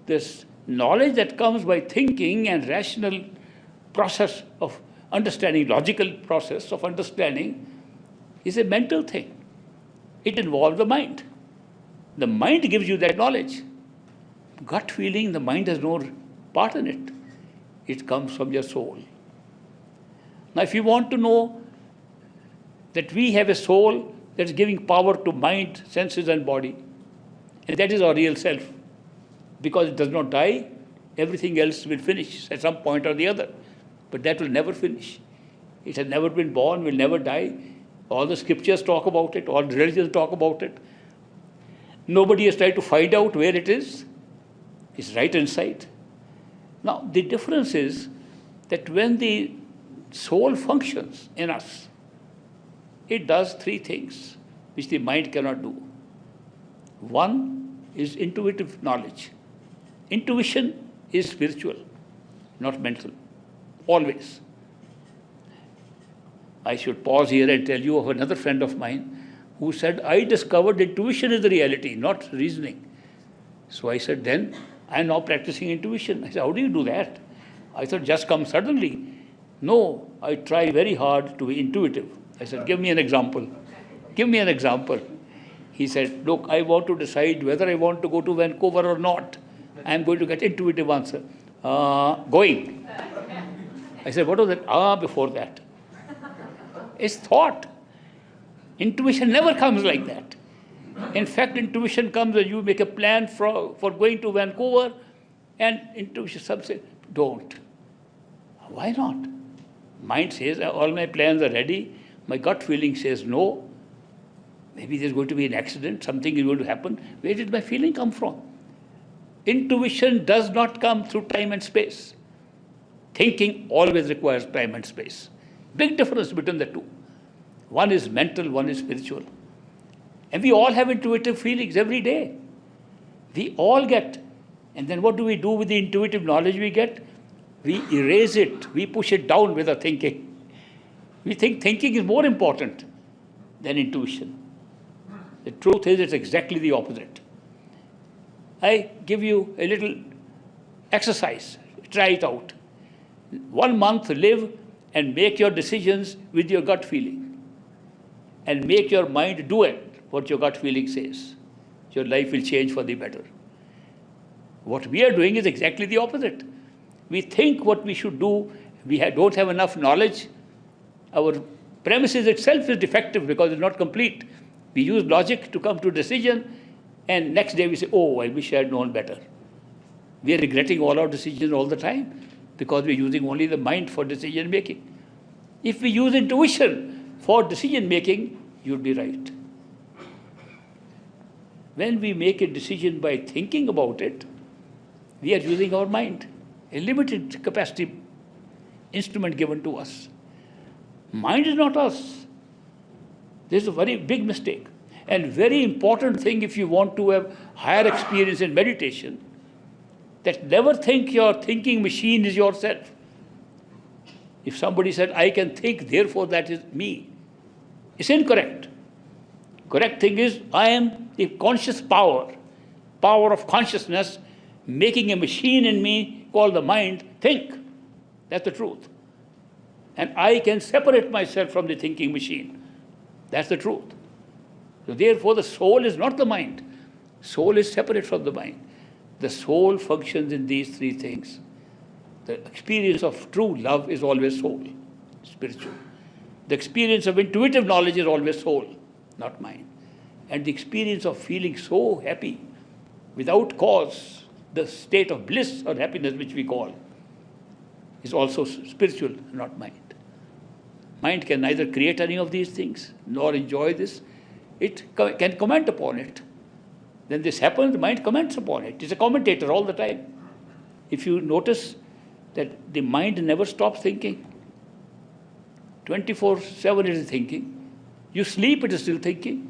This knowledge that comes by thinking and rational process of understanding, logical process of understanding, is a mental thing. It involves the mind. The mind gives you that knowledge. Gut feeling, the mind has no part in it. It comes from your soul. Now, if you want to know that we have a soul that is giving power to mind, senses, and body, and that is our real self, because it does not die, everything else will finish at some point or the other. But that will never finish. It has never been born, will never die. All the scriptures talk about it, all religions talk about it. Nobody has tried to find out where it is. It's right inside. Now, the difference is that when the soul functions in us, it does three things which the mind cannot do. One is intuitive knowledge. Intuition is spiritual, not mental, always. I should pause here and tell you of another friend of mine who said, I discovered intuition is the reality, not reasoning. So I said, then I am now practicing intuition. I said, how do you do that? I thought, just come suddenly. No, I try very hard to be intuitive. I said, give me an example. Give me an example. He said, look, I want to decide whether I want to go to Vancouver or not. I am going to get intuitive answer. Going. I said, what was that? Before that. It's thought. Intuition never comes like that. In fact, intuition comes when you make a plan for going to Vancouver, and intuition some say, don't. Why not? Mind says, all my plans are ready. My gut feeling says no. Maybe there's going to be an accident, something is going to happen. Where did my feeling come from? Intuition does not come through time and space. Thinking always requires time and space. Big difference between the two. One is mental, one is spiritual. And we all have intuitive feelings every day. We all get. And then what do we do with the intuitive knowledge we get? We erase it. We push it down with our thinking. We think thinking is more important than intuition. The truth is, it's exactly the opposite. I give you a little exercise. Try it out. 1 month, live and make your decisions with your gut feeling. And make your mind do it, what your gut feeling says. Your life will change for the better. What we are doing is exactly the opposite. We think what we should do. We don't have enough knowledge. Our premises itself is defective because it's not complete. We use logic to come to a decision, and next day we say, oh, I wish I had known better. We are regretting all our decisions all the time because we're using only the mind for decision making. If we use intuition for decision making, you'd be right. When we make a decision by thinking about it, we are using our mind, a limited capacity instrument given to us. Mind is not us. This is a very big mistake. And very important thing if you want to have higher experience in meditation, that never think your thinking machine is yourself. If somebody said, I can think, therefore that is me, it's incorrect. Correct thing is, I am the conscious power of consciousness, making a machine in me called the mind think. That's the truth. And I can separate myself from the thinking machine. That's the truth. So therefore, the soul is not the mind. Soul is separate from the mind. The soul functions in these three things. The experience of true love is always soul, spiritual. The experience of intuitive knowledge is always soul, not mind. And the experience of feeling so happy without cause, the state of bliss or happiness which we call, is also spiritual, not mind. Mind can neither create any of these things nor enjoy this. It can comment upon it. Then this happens, the mind comments upon it. It's a commentator all the time. If you notice that the mind never stops thinking, 24/7 it is thinking. You sleep, it is still thinking.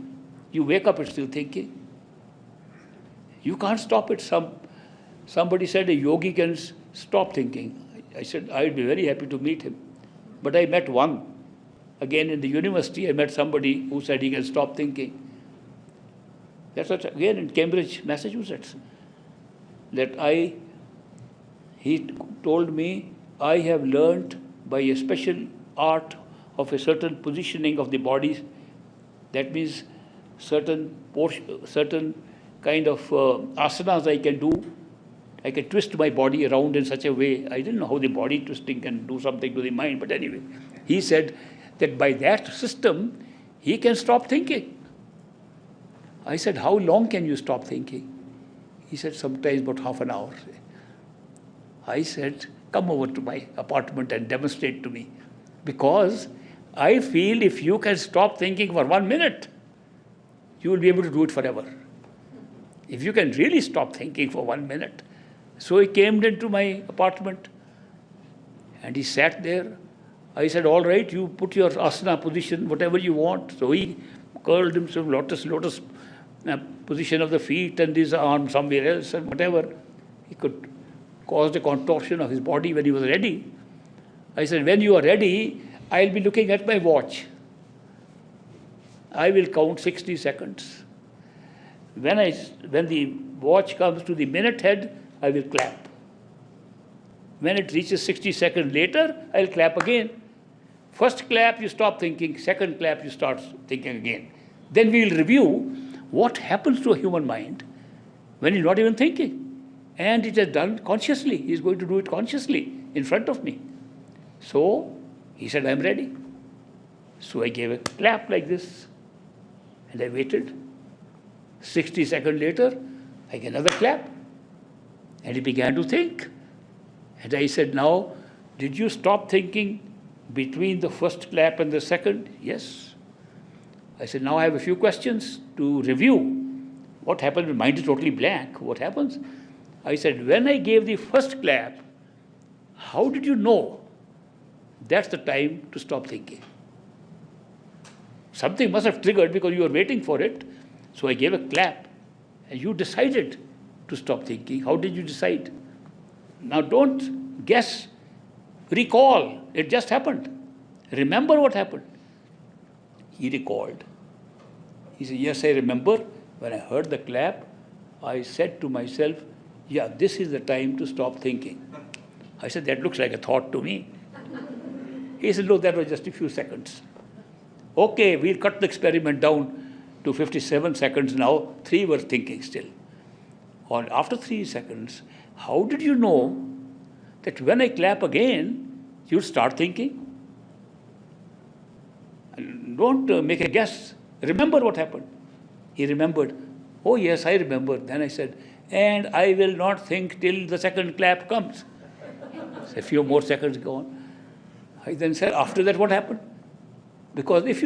You wake up, it's still thinking. You can't stop it. Somebody said a yogi can stop thinking. I said, I'd be very happy to meet him. But I met one. Again, in the university, I met somebody who said he can stop thinking. That's what, again, in Cambridge, Massachusetts. He told me, I have learned by a special art of a certain positioning of the body. That means certain kind of asanas I can do. I can twist my body around in such a way. I didn't know how the body twisting can do something to the mind, but anyway, he said that by that system, he can stop thinking. I said, how long can you stop thinking? He said, sometimes about half an hour. I said, come over to my apartment and demonstrate to me. Because I feel if you can stop thinking for 1 minute, you will be able to do it forever. If you can really stop thinking for 1 minute. So he came into my apartment and he sat there. I said, all right, you put your asana position, whatever you want. So he curled himself, lotus position of the feet and his arm somewhere else and whatever. He could cause the contortion of his body when he was ready. I said, when you are ready, I'll be looking at my watch. I will count 60 seconds. When the watch comes to the minute head, I will clap. When it reaches 60 seconds later, I'll clap again. First clap, you stop thinking. Second clap, you start thinking again. Then we'll review what happens to a human mind when he's not even thinking. And it is done consciously. He's going to do it consciously in front of me. So he said, I'm ready. So I gave a clap like this. And I waited. 60 seconds later, I get another clap. And he began to think. And I said, now, did you stop thinking between the first clap and the second? Yes. I said, now I have a few questions to review. What happened when mind is totally blank? What happens? I said, when I gave the first clap, how did you know that's the time to stop thinking? Something must have triggered because you were waiting for it. So I gave a clap and you decided to stop thinking. How did you decide? Now don't guess, recall. It just happened. Remember what happened. He recalled. He said, yes, I remember. When I heard the clap, I said to myself, yeah, this is the time to stop thinking. I said, that looks like a thought to me. He said, no, that was just a few seconds. Okay, we'll cut the experiment down to 57 seconds now. 3 were thinking still. Or after 3 seconds, how did you know that when I clap again, you'll start thinking? Don't make a guess. Remember what happened. He remembered. Oh, yes, I remember. Then I said, and I will not think till the second clap comes. A few more seconds go on. I then said, after that, what happened? Because if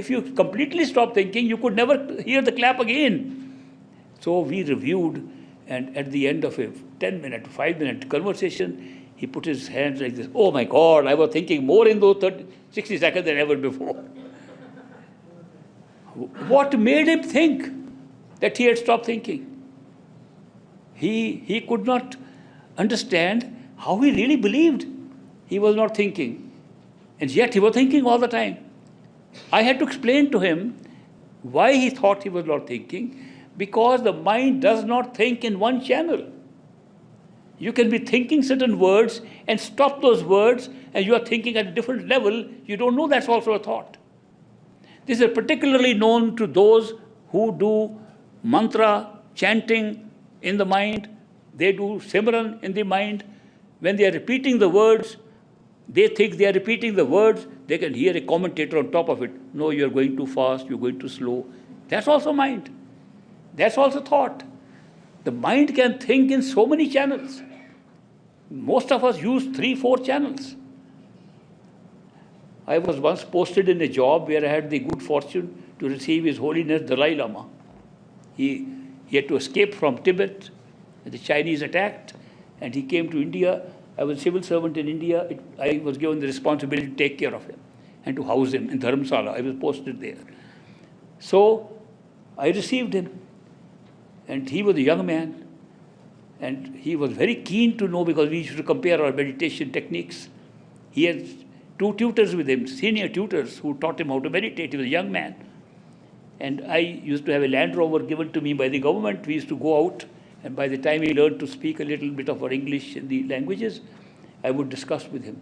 you completely stop thinking, you could never hear the clap again. So we reviewed, and at the end of a 10-minute, 5-minute conversation, he put his hands like this. Oh my God, I was thinking more in those 60 seconds than ever before. What made him think that he had stopped thinking? He could not understand how he really believed he was not thinking. And yet he was thinking all the time. I had to explain to him why he thought he was not thinking, because the mind does not think in one channel. You can be thinking certain words and stop those words, and you are thinking at a different level. You don't know that's also a thought. This is particularly known to those who do mantra, chanting in the mind. They do Simran in the mind. When they are repeating the words, they think they are repeating the words. They can hear a commentator on top of it. No, you are going too fast, you are going too slow. That's also mind. That's also thought. The mind can think in so many channels. Most of us use 3-4 channels. I was once posted in a job where I had the good fortune to receive His Holiness Dalai Lama. He had to escape from Tibet. The Chinese attacked, and he came to India. I was a civil servant in India. I was given the responsibility to take care of him and to house him in Dharamsala. I was posted there. So I received him, and he was a young man, and he was very keen to know, because we used to compare our meditation techniques. He had 2 tutors with him, senior tutors, who taught him how to meditate. He was a young man. And I used to have a Land Rover given to me by the government. We used to go out, and by the time he learned to speak a little bit of our English in the languages, I would discuss with him.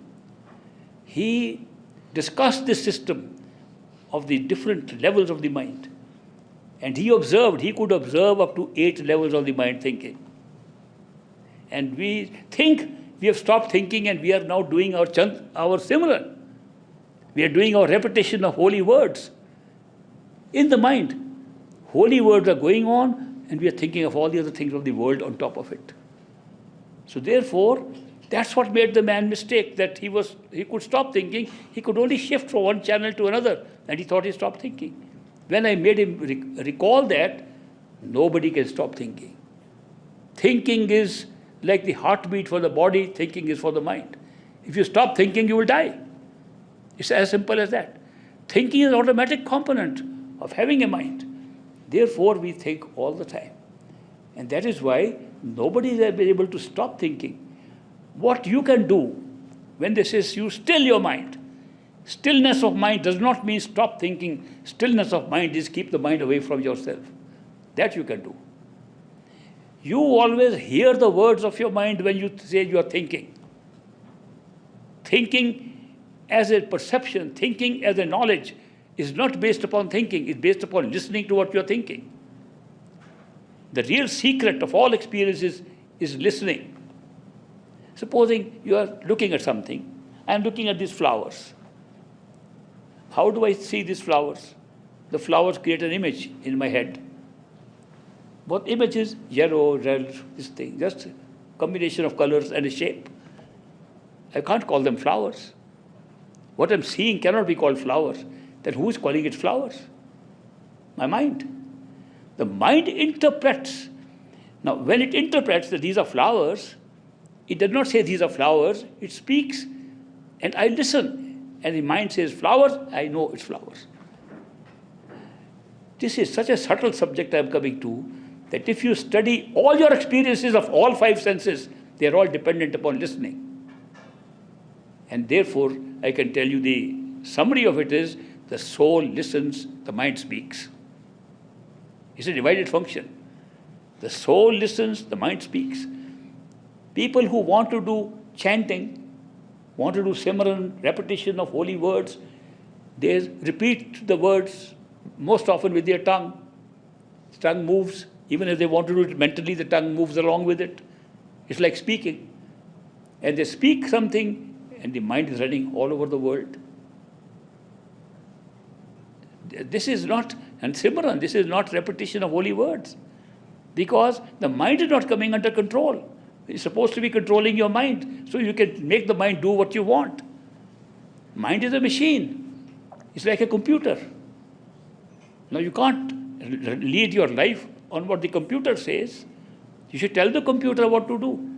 He discussed this system of the different levels of the mind. And he could observe up to 8 levels of the mind thinking. And we think we have stopped thinking, and we are now doing our Simran. We are doing our repetition of holy words in the mind. Holy words are going on, and we are thinking of all the other things of the world on top of it. So therefore, that's what made the man mistake, that he could stop thinking. He could only shift from one channel to another, and he thought he stopped thinking. When I made him recall that, nobody can stop thinking. Thinking is like the heartbeat for the body, thinking is for the mind. If you stop thinking, you will die. It's as simple as that. Thinking is an automatic component of having a mind. Therefore, we think all the time. And that is why nobody is able to stop thinking. What you can do when they say you still your mind. Stillness of mind does not mean stop thinking. Stillness of mind is keep the mind away from yourself. That you can do. You always hear the words of your mind when you say you are thinking. Thinking as a perception, thinking as a knowledge is not based upon thinking. It's based upon listening to what you are thinking. The real secret of all experiences is listening. Supposing you are looking at something. I am looking at these flowers. How do I see these flowers? The flowers create an image in my head. Both images, yellow, red, this thing, just a combination of colors and a shape. I can't call them flowers. What I'm seeing cannot be called flowers. Then who is calling it flowers? My mind. The mind interprets. Now, when it interprets that these are flowers, it does not say these are flowers. It speaks, and I listen. And the mind says flowers, I know it's flowers. This is such a subtle subject I am coming to, that if you study all your experiences of all five senses, they are all dependent upon listening. And therefore, I can tell you the summary of it is, the soul listens, the mind speaks. It's a divided function. The soul listens, the mind speaks. People who want to do chanting, want to do Simran, repetition of holy words, they repeat the words most often with their tongue. The tongue moves. Even if they want to do it mentally, the tongue moves along with it. It's like speaking. And they speak something, and the mind is running all over the world. This is not, and Simran, this is not repetition of holy words. Because the mind is not coming under control. It's supposed to be controlling your mind, so you can make the mind do what you want. Mind is a machine. It's like a computer. Now you can't lead your life on what the computer says. You should tell the computer what to do.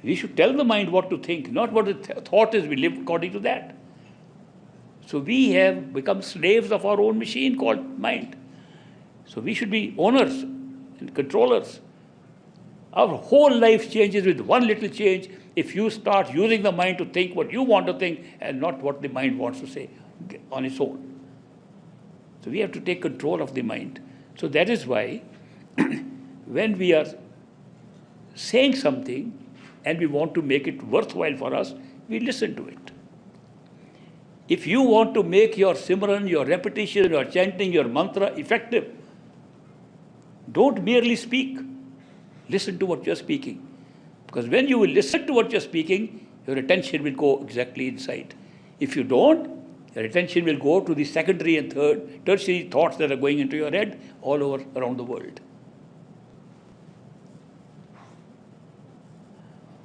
We should tell the mind what to think, not what the thought is. We live according to that. So we have become slaves of our own machine called mind. So we should be owners and controllers. Our whole life changes with one little change if you start using the mind to think what you want to think and not what the mind wants to say on its own. So we have to take control of the mind. So that is why when we are saying something and we want to make it worthwhile for us, we listen to it. If you want to make your Simran, your repetition, your chanting, your mantra effective, don't merely speak. Listen to what you're speaking. Because when you will listen to what you're speaking, your attention will go exactly inside. If you don't, your attention will go to the secondary and tertiary thoughts that are going into your head all over around the world.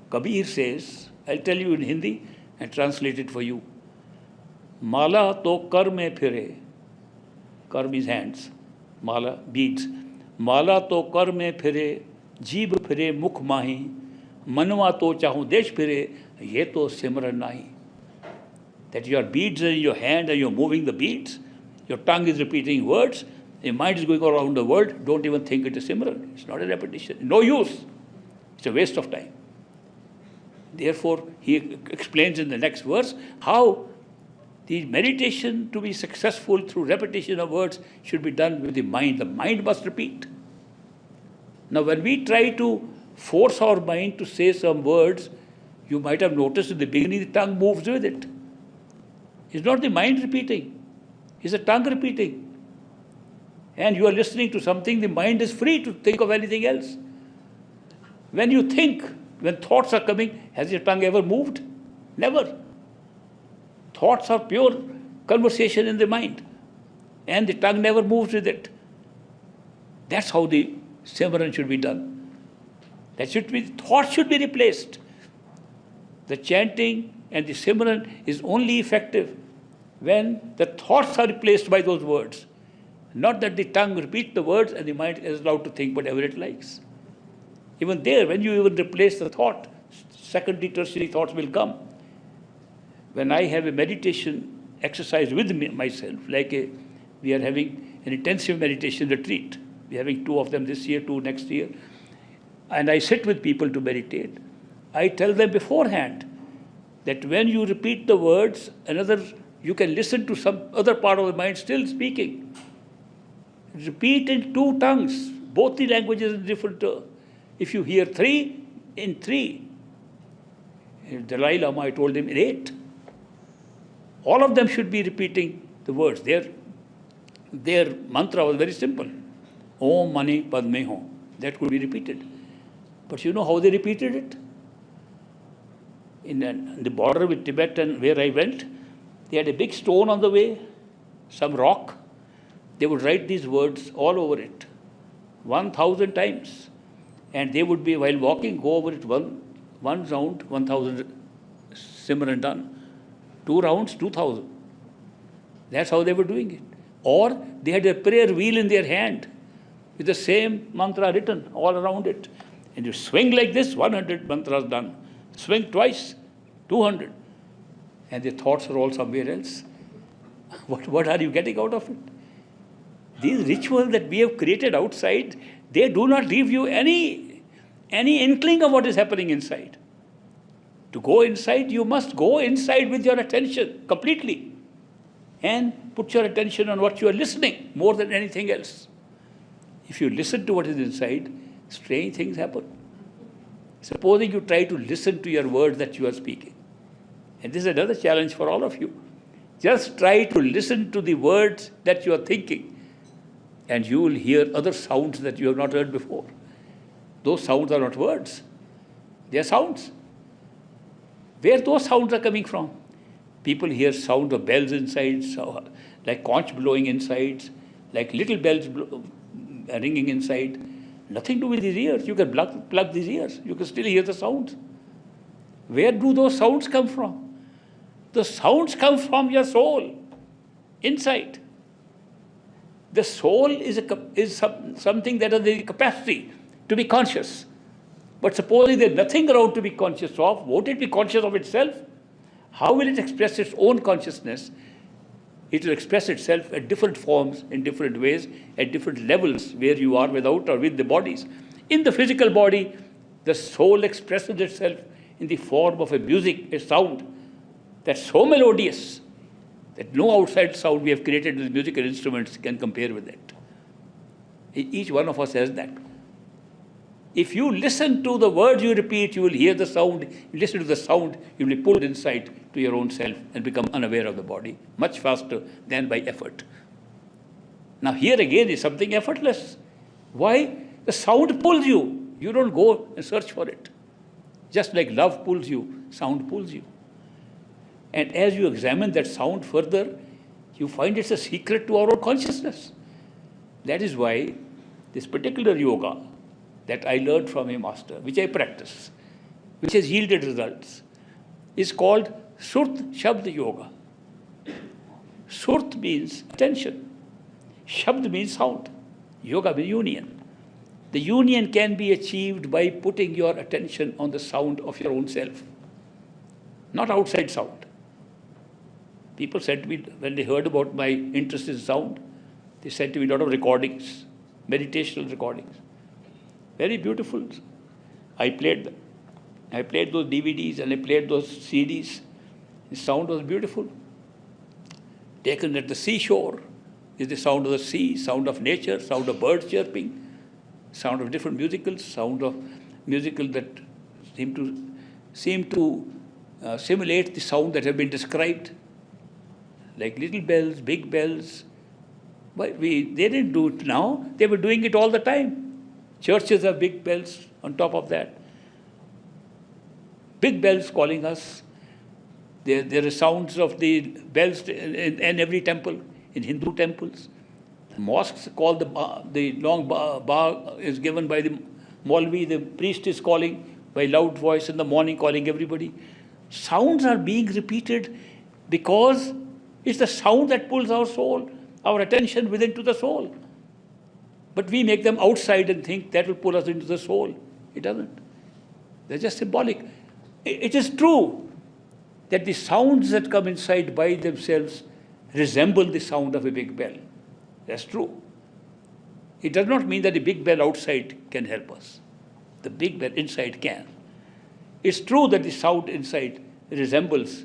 Kabir says, I'll tell you in Hindi and translate it for you. Mala to kar mein phire. Kar means hands. Mala, beads. Mala to kar mein phire. जीभ फिरे मुख माही मनवा तो चाहूँ देश फिरे ये तो सिमरन नाही. That your beads are in your hand and you're moving the beads, your tongue is repeating words, your mind is going around the world, don't even think it is Simran. It's not a repetition. No use. It's a waste of time. Therefore, he explains in the next verse how the meditation to be successful through repetition of words should be done with the mind. The mind must repeat. Now, when we try to force our mind to say some words, you might have noticed in the beginning the tongue moves with it. It's not the mind repeating, it's the tongue repeating. And you are listening to something, the mind is free to think of anything else. When you think, when thoughts are coming, has your tongue ever moved? Never. Thoughts are pure conversation in the mind, and the tongue never moves with it. That's how the Simran should be done. Thought should be replaced. The chanting and the Simran is only effective when the thoughts are replaced by those words. Not that the tongue repeats the words and the mind is allowed to think whatever it likes. Even there, when you even replace the thought, secondary, tertiary thoughts will come. When I have a meditation exercise with myself, we are having an intensive meditation retreat. We're having 2 of them this year, 2 next year. And I sit with people to meditate. I tell them beforehand that when you repeat the words, you can listen to some other part of the mind still speaking. Repeat in 2 tongues, both the languages in different terms. If you hear 3, in 3. Dalai Lama, I told him in 8. All of them should be repeating the words. Their mantra was very simple. Om Mani Padme Hum. That could be repeated. But you know how they repeated it? In the border with Tibet and where I went, they had a big stone on the way, some rock. They would write these words all over it. 1,000 times. And they would be, while walking, go over it one round, 1,000 Simran done. 2 rounds, 2,000. That's how they were doing it. Or they had a prayer wheel in their hand with the same mantra written all around it. And you swing like this, 100 mantras done. Swing twice, 200. And their thoughts are all somewhere else. What are you getting out of it? These rituals that we have created outside, they do not leave you any inkling of what is happening inside. To go inside, you must go inside with your attention completely. And put your attention on what you are listening more than anything else. If you listen to what is inside, strange things happen. Supposing you try to listen to your words that you are speaking. And this is another challenge for all of you. Just try to listen to the words that you are thinking, and you will hear other sounds that you have not heard before. Those sounds are not words. They are sounds. Where those sounds are coming from? People hear sound of bells inside, like conch blowing inside, like little bells ringing inside. Nothing to do with these ears. You can plug these ears. You can still hear the sounds. Where do those sounds come from? The sounds come from your soul, inside. The soul is something that has the capacity to be conscious. But supposing there's nothing around to be conscious of, won't it be conscious of itself? How will it express its own consciousness? It will express itself at different forms, in different ways, at different levels, where you are without or with the bodies. In the physical body, the soul expresses itself in the form of a music, a sound, that's so melodious that no outside sound we have created with musical instruments can compare with it. Each one of us has that. If you listen to the words you repeat, you will hear the sound. You listen to the sound, you will be pulled inside to your own self and become unaware of the body much faster than by effort. Now here again is something effortless. Why? The sound pulls you. You don't go and search for it. Just like love pulls you, sound pulls you. And as you examine that sound further, you find it's a secret to our own consciousness. That is why this particular yoga that I learned from a master, which I practice, which has yielded results, is called Surt Shabd Yoga. Surt means attention. Shabd means sound. Yoga means union. The union can be achieved by putting your attention on the sound of your own self, not outside sound. People said to me, when they heard about my interest in sound, they sent to me a lot of recordings, meditational recordings. Very beautiful. I played them. I played those DVDs and I played those CDs. The sound was beautiful. Taken at the seashore is the sound of the sea, sound of nature, sound of birds chirping, sound of different musicals, sound of musical that seem to simulate the sound that have been described, like little bells, big bells. But they didn't do it now. They were doing it all the time. Churches have big bells on top of that. Big bells calling us. There are sounds of the bells in every temple, in Hindu temples. Mosques call the long bar is given by the Maulvi, the priest is calling by loud voice in the morning, calling everybody. Sounds are being repeated because it's the sound that pulls our soul, our attention within to the soul. But we make them outside and think that will pull us into the soul. It doesn't. They're just symbolic. It is true that the sounds that come inside by themselves resemble the sound of a big bell. That's true. It does not mean that the big bell outside can help us. The big bell inside can. It's true that the sound inside resembles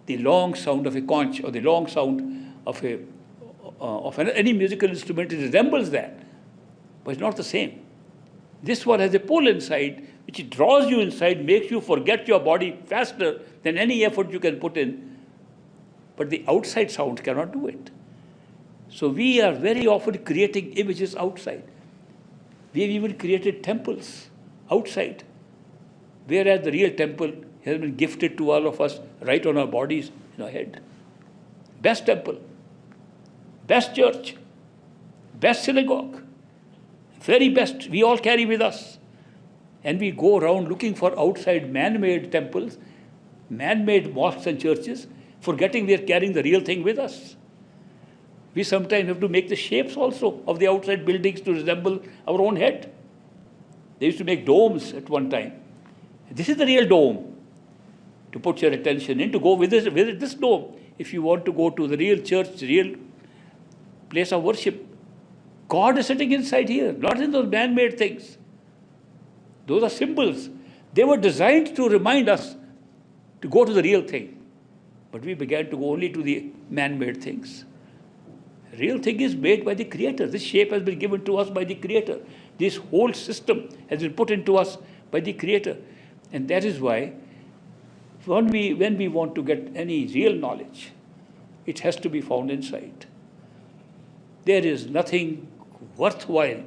the long sound of a conch or the long sound of any musical instrument. It resembles that. But it's not the same. This one has a pull inside, which draws you inside, makes you forget your body faster than any effort you can put in. But the outside sound cannot do it. So we are very often creating images outside. We have even created temples outside, whereas the real temple has been gifted to all of us right on our bodies, in our head. Best temple, best church, best synagogue. very best we all carry with us. And we go around looking for outside man-made temples, man-made mosques and churches, forgetting we are carrying the real thing with us. We sometimes have to make the shapes also of the outside buildings to resemble our own head. They used to make domes at one time. This is the real dome to put your attention in, to go visit this dome. If you want to go to the real church, real place of worship, God is sitting inside here, not in those man-made things. Those are symbols. They were designed to remind us to go to the real thing. But we began to go only to the man-made things. Real thing is made by the Creator. This shape has been given to us by the Creator. This whole system has been put into us by the Creator. And that is why when we want to get any real knowledge, it has to be found inside. There is nothing worthwhile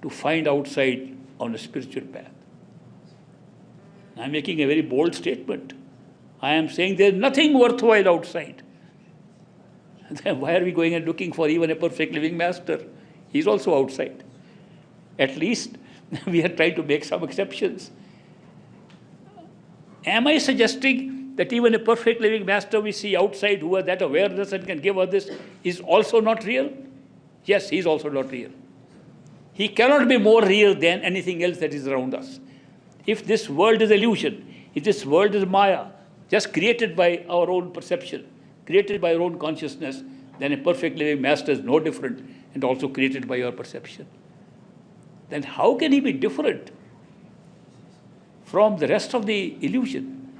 to find outside on a spiritual path. I am making a very bold statement. I am saying there is nothing worthwhile outside. Then why are we going and looking for even a perfect living master? He's also outside. At least we are trying to make some exceptions. Am I suggesting that even a perfect living master we see outside who has that awareness and can give us this is also not real? Yes, he is also not real. He cannot be more real than anything else that is around us. If this world is illusion, if this world is Maya, just created by our own perception, created by our own consciousness, then a perfect living master is no different and also created by your perception. Then how can he be different from the rest of the illusion?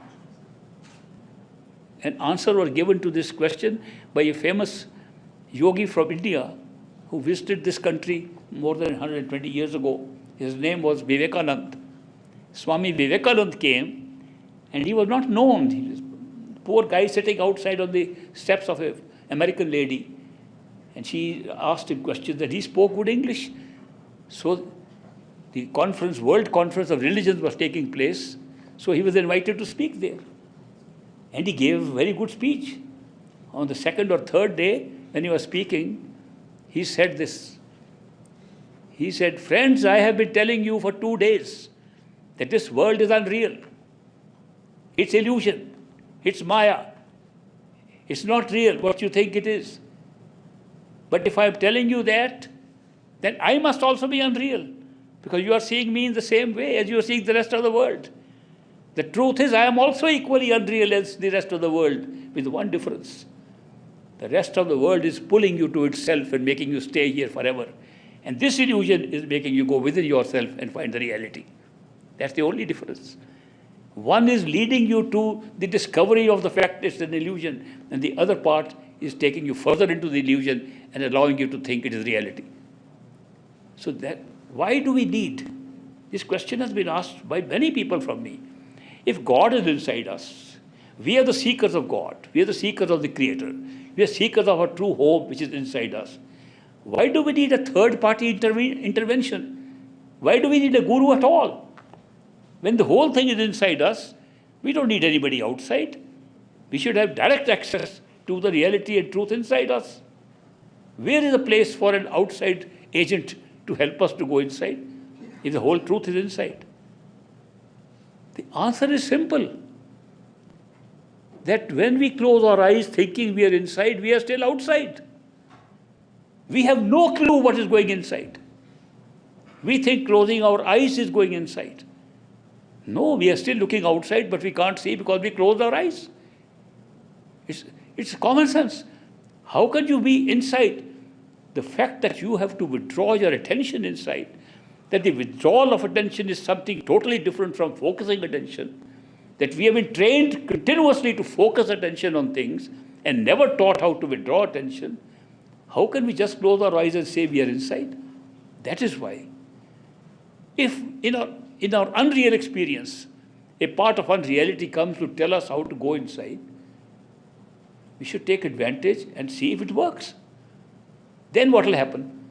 An answer was given to this question by a famous yogi from India who visited this country more than 120 years ago. His name was Vivekanand. Swami Vivekanand came and he was not known. He was a poor guy sitting outside on the steps of an American lady. And she asked him questions and he spoke good English. So the conference, World Conference of Religions was taking place. So he was invited to speak there. And he gave a very good speech. On the second or third day, when he was speaking, he said this. He said, "Friends, I have been telling you for 2 days that this world is unreal. It's illusion. It's Maya. It's not real what you think it is. But if I am telling you that, then I must also be unreal, because you are seeing me in the same way as you are seeing the rest of the world. The truth is, I am also equally unreal as the rest of the world, with one difference. The rest of the world is pulling you to itself and making you stay here forever. And this illusion is making you go within yourself and find the reality. That's the only difference. One is leading you to the discovery of the fact it's an illusion, and the other part is taking you further into the illusion and allowing you to think it is reality. So that, why do we need? This question has been asked by many people from me. If God is inside us, we are the seekers of God. We are the seekers of the Creator. We are seekers of our true home, which is inside us. Why do we need a third-party intervention? Why do we need a guru at all? When the whole thing is inside us, we don't need anybody outside. We should have direct access to the reality and truth inside us. Where is a place for an outside agent to help us to go inside if the whole truth is inside? The answer is simple. That when we close our eyes thinking we are inside, we are still outside. We have no clue what is going inside. We think closing our eyes is going inside. No, we are still looking outside, but we can't see because we closed our eyes. It's common sense. How can you be inside? The fact that you have to withdraw your attention inside, that the withdrawal of attention is something totally different from focusing attention, that we have been trained continuously to focus attention on things and never taught how to withdraw attention. How can we just close our eyes and say we are inside? That is why. If in our unreal experience, a part of unreality comes to tell us how to go inside, we should take advantage and see if it works. Then what will happen?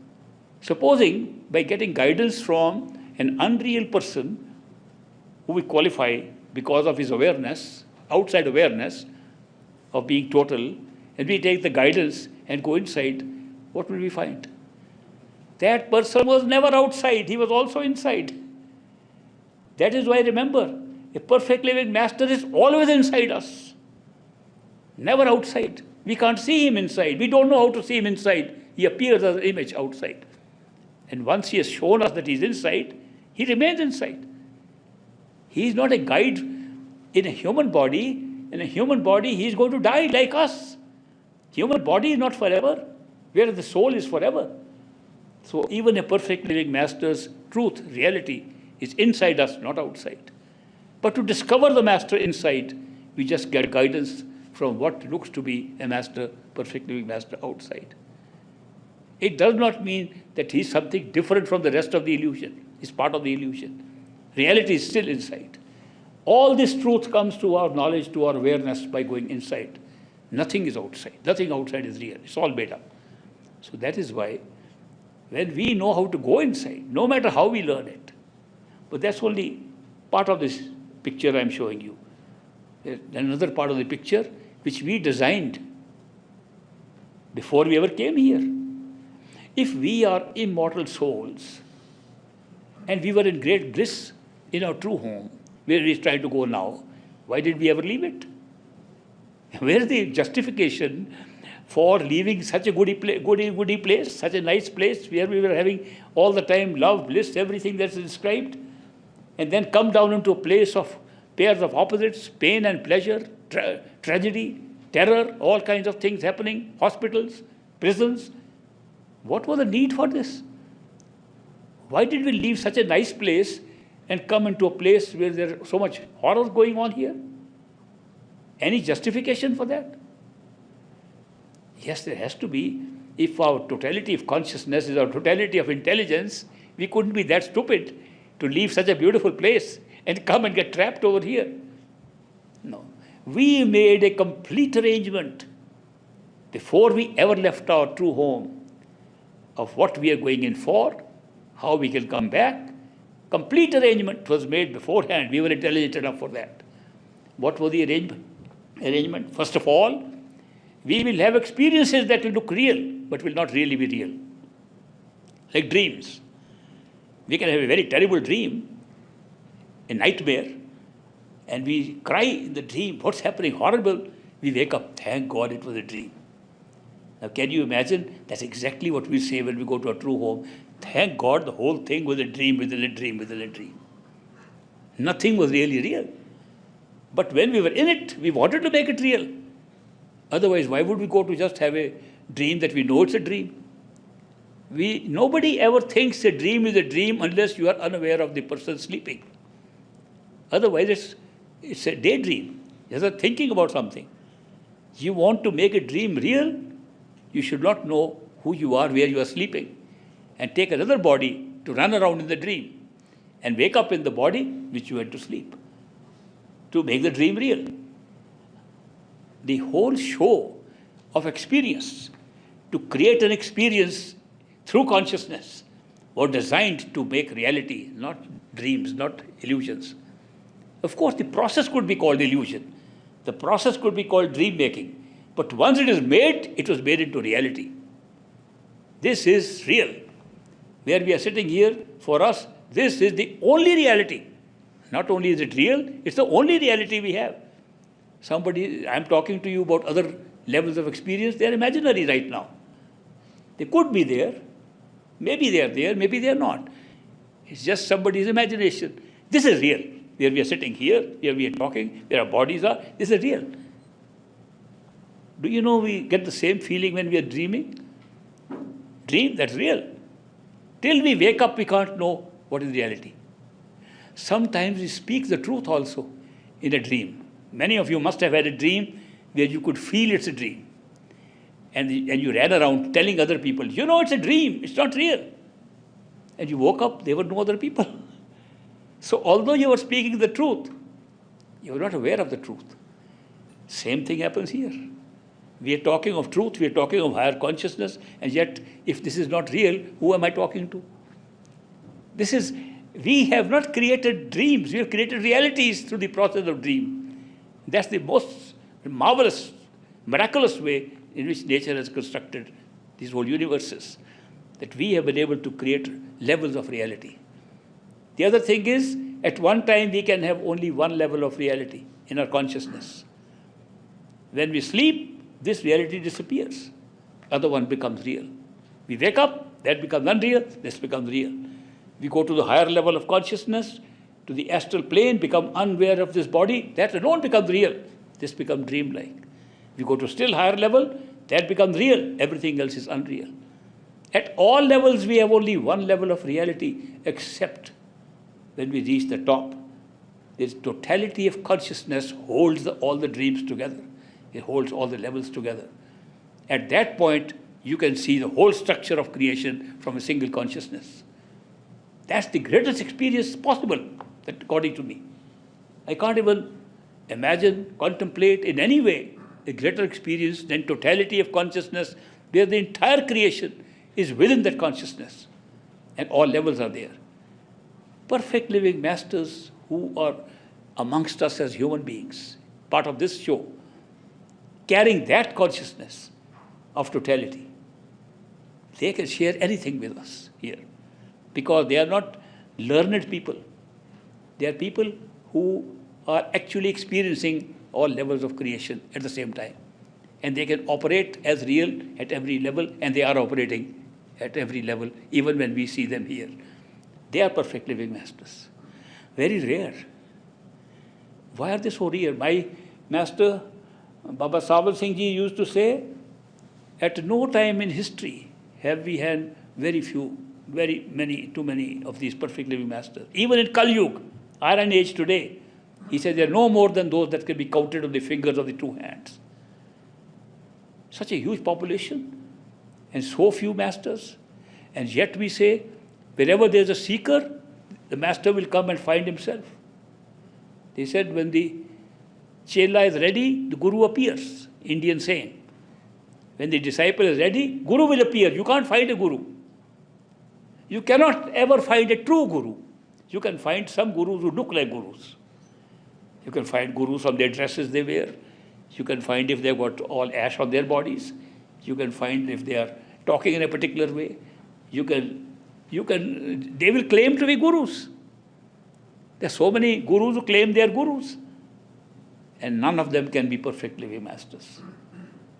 Supposing by getting guidance from an unreal person who we qualify because of his awareness, outside awareness of being total, and we take the guidance and go inside, what will we find? That person was never outside, he was also inside. That is why, remember, a perfect living master is always inside us, never outside. We can't see him inside. We don't know how to see him inside. He appears as an image outside. And once he has shown us that he's inside, he remains inside. He is not a guide in a human body. In a human body, he is going to die like us. Human body is not forever, whereas the soul is forever. So even a perfect living master's truth, reality, is inside us, not outside. But to discover the master inside, we just get guidance from what looks to be a master, perfect living master outside. It does not mean that he's something different from the rest of the illusion. He's part of the illusion. Reality is still inside. All this truth comes to our knowledge, to our awareness by going inside. Nothing is outside. Nothing outside is real. It's all made up. So that is why when we know how to go inside, no matter how we learn it, but that's only part of this picture I'm showing you. There's another part of the picture which we designed before we ever came here. If we are immortal souls and we were in great bliss in our true home, where we are trying to go now, why did we ever leave it? Where is the justification for leaving such a goody place, such a nice place where we were having all the time love, bliss, everything that's described, and then come down into a place of pairs of opposites, pain and pleasure, tragedy, terror, all kinds of things happening, hospitals, prisons. What was the need for this? Why did we leave such a nice place and come into a place where there's so much horror going on here? Any justification for that? Yes, there has to be. If our totality of consciousness is our totality of intelligence, we couldn't be that stupid to leave such a beautiful place and come and get trapped over here. No. We made a complete arrangement before we ever left our true home of what we are going in for, how we can come back. Complete arrangement was made beforehand. We were intelligent enough for that. What was the arrangement? First of all, we will have experiences that will look real, but will not really be real. Like dreams. We can have a very terrible dream, a nightmare, and we cry in the dream, what's happening? Horrible. We wake up, thank God it was a dream. Now can you imagine? That's exactly what we say when we go to our true home. Thank God the whole thing was a dream within a dream within a dream. Nothing was really real. But when we were in it, we wanted to make it real. Otherwise, why would we go to just have a dream that we know it's a dream? Nobody ever thinks a dream is a dream unless you are unaware of the person sleeping. Otherwise, it's a daydream. You're just thinking about something. You want to make a dream real, you should not know who you are, where you are sleeping, and take another body to run around in the dream and wake up in the body which you had to sleep to make the dream real. The whole show of experience, to create an experience through consciousness, was designed to make reality, not dreams, not illusions. Of course, the process could be called illusion. The process could be called dream making. But once it is made, it was made into reality. This is real. Where we are sitting here, for us, this is the only reality. Not only is it real, it's the only reality we have. I'm talking to you about other levels of experience, they are imaginary right now. They could be there. Maybe they are there, maybe they are not. It's just somebody's imagination. This is real. Where we are sitting here, where we are talking, where our bodies are, this is real. Do you know we get the same feeling when we are dreaming? Dream, that's real. Till we wake up, we can't know what is reality. Sometimes we speak the truth also in a dream. Many of you must have had a dream where you could feel it's a dream. And you ran around telling other people, you know it's a dream, it's not real. And you woke up, there were no other people. So although you were speaking the truth, you were not aware of the truth. Same thing happens here. We are talking of truth, we are talking of higher consciousness, and yet if this is not real, who am I talking to? We have not created dreams, we have created realities through the process of dream. That's the most marvelous, miraculous way in which nature has constructed these whole universes. that we have been able to create levels of reality. The other thing is, at one time we can have only one level of reality in our consciousness. When we sleep, this reality disappears. Other one becomes real. We wake up, that becomes unreal, this becomes real. We go to the higher level of consciousness, to the astral plane, become unaware of this body, that alone becomes real. This becomes dreamlike. We go to still higher level, that becomes real, everything else is unreal. At all levels, we have only one level of reality, except when we reach the top. This totality of consciousness holds all the dreams together. It holds all the levels together. At that point, you can see the whole structure of creation from a single consciousness. That's the greatest experience possible, according to me. I can't even imagine, contemplate in any way a greater experience than totality of consciousness, where the entire creation is within that consciousness, and all levels are there. Perfect living masters who are amongst us as human beings, part of this show, carrying that consciousness of totality, they can share anything with us here, because they are not learned people. They are people who are actually experiencing all levels of creation at the same time. And they can operate as real at every level, and they are operating at every level, even when we see them here. They are perfect living masters. Very rare. Why are they so rare? My master, Baba Saval Singh Ji, used to say, at no time in history have we had too many of these perfect living masters. Even in Kali Yuga, Iron Age today, he said there are no more than those that can be counted on the fingers of the two hands. Such a huge population and so few masters. And yet we say, wherever there is a seeker, the master will come and find himself. They said when the chela is ready, the guru appears, Indian saying. When the disciple is ready, guru will appear. You can't find a guru. You cannot ever find a true guru. You can find some gurus who look like gurus. You can find gurus from their dresses they wear. You can find if they've got all ash on their bodies. You can find if they are talking in a particular way. They will claim to be gurus. There are so many gurus who claim they are gurus. And none of them can be perfect living masters.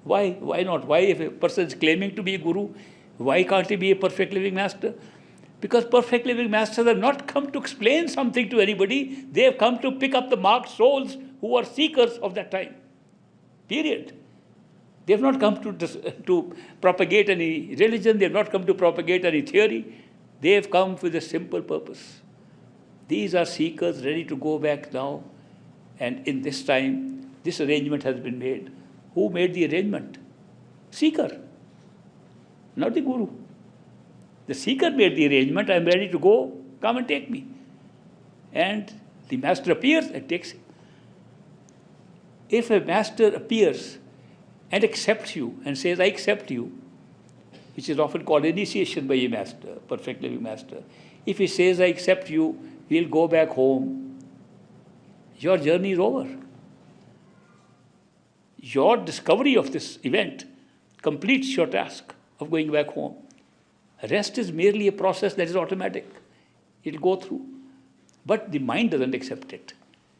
Why? Why not? Why, if a person is claiming to be a guru, why can't he be a perfect living master? Because perfect living masters have not come to explain something to anybody. They have come to pick up the marked souls who are seekers of that time. Period. They have not come to propagate any religion. They have not come to propagate any theory. They have come with a simple purpose. These are seekers ready to go back now. And in this time, this arrangement has been made. Who made the arrangement? Seeker, not the guru. The seeker made the arrangement. I am ready to go. Come and take me. And the master appears and takes him. If a master appears and accepts you and says, I accept you, which is often called initiation by a master, perfect living master. If he says, I accept you, we'll go back home, your journey is over. Your discovery of this event completes your task of going back home. Rest is merely a process that is automatic. It'll go through. But the mind doesn't accept it.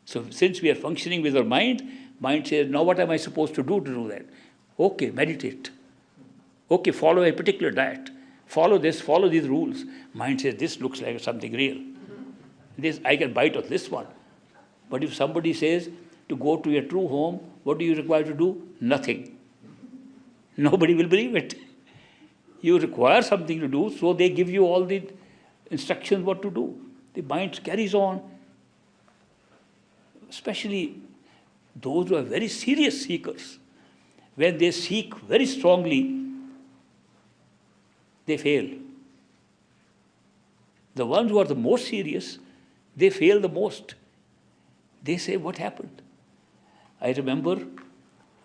So since we are functioning with our mind says, now what am I supposed to do that? Okay, meditate. Okay, follow a particular diet. Follow this, follow these rules. Mind says, this looks like something real. This, I can bite on this one. But if somebody says, to go to your true home, what do you require to do? Nothing. Nobody will believe it. You require something to do, so they give you all the instructions what to do. The mind carries on. Especially those who are very serious seekers. When they seek very strongly, they fail. The ones who are the most serious, they fail the most. They say, what happened? I remember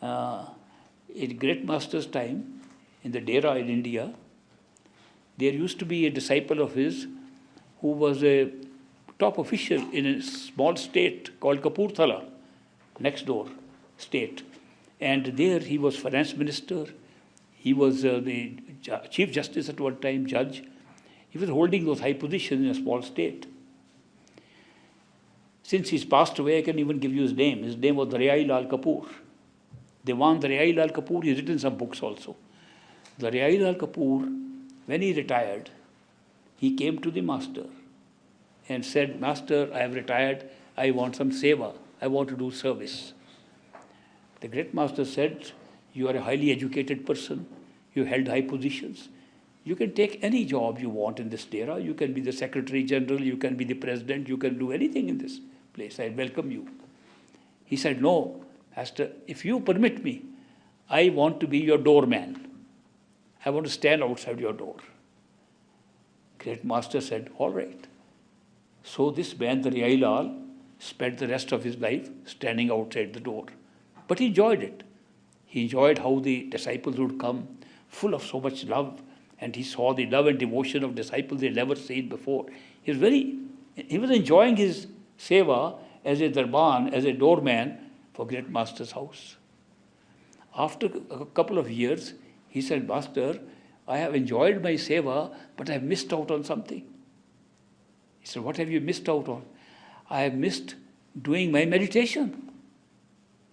in Great Master's time, in the Dera in India, there used to be a disciple of his who was a top official in a small state called Kapurthala, next door state. And there he was finance minister, He was the Chief Justice at one time, judge. He was holding those high positions in a small state. Since he's passed away, I can even give you his name. His name was Daryai Lal Kapoor. Dewan Daryai Lal Kapoor, he's written some books also. Daryai Lal Kapoor, when he retired, he came to the master and said, Master, I have retired, I want some seva, I want to do service. The great master said, you are a highly educated person, you held high positions. You can take any job you want in this era. You can be the Secretary General, you can be the President, you can do anything in this place. I welcome you. He said, no, Master, if you permit me, I want to be your doorman. I want to stand outside your door. Great master said, all right. So this man, the Daryai Lal, spent the rest of his life standing outside the door. But he enjoyed it. He enjoyed how the disciples would come, full of so much love, and he saw the love and devotion of disciples he had never seen before. He was enjoying his seva as a darban, as a doorman for great master's house. After a couple of years, he said, Master, I have enjoyed my seva, but I have missed out on something. He said, what have you missed out on? I have missed doing my meditation.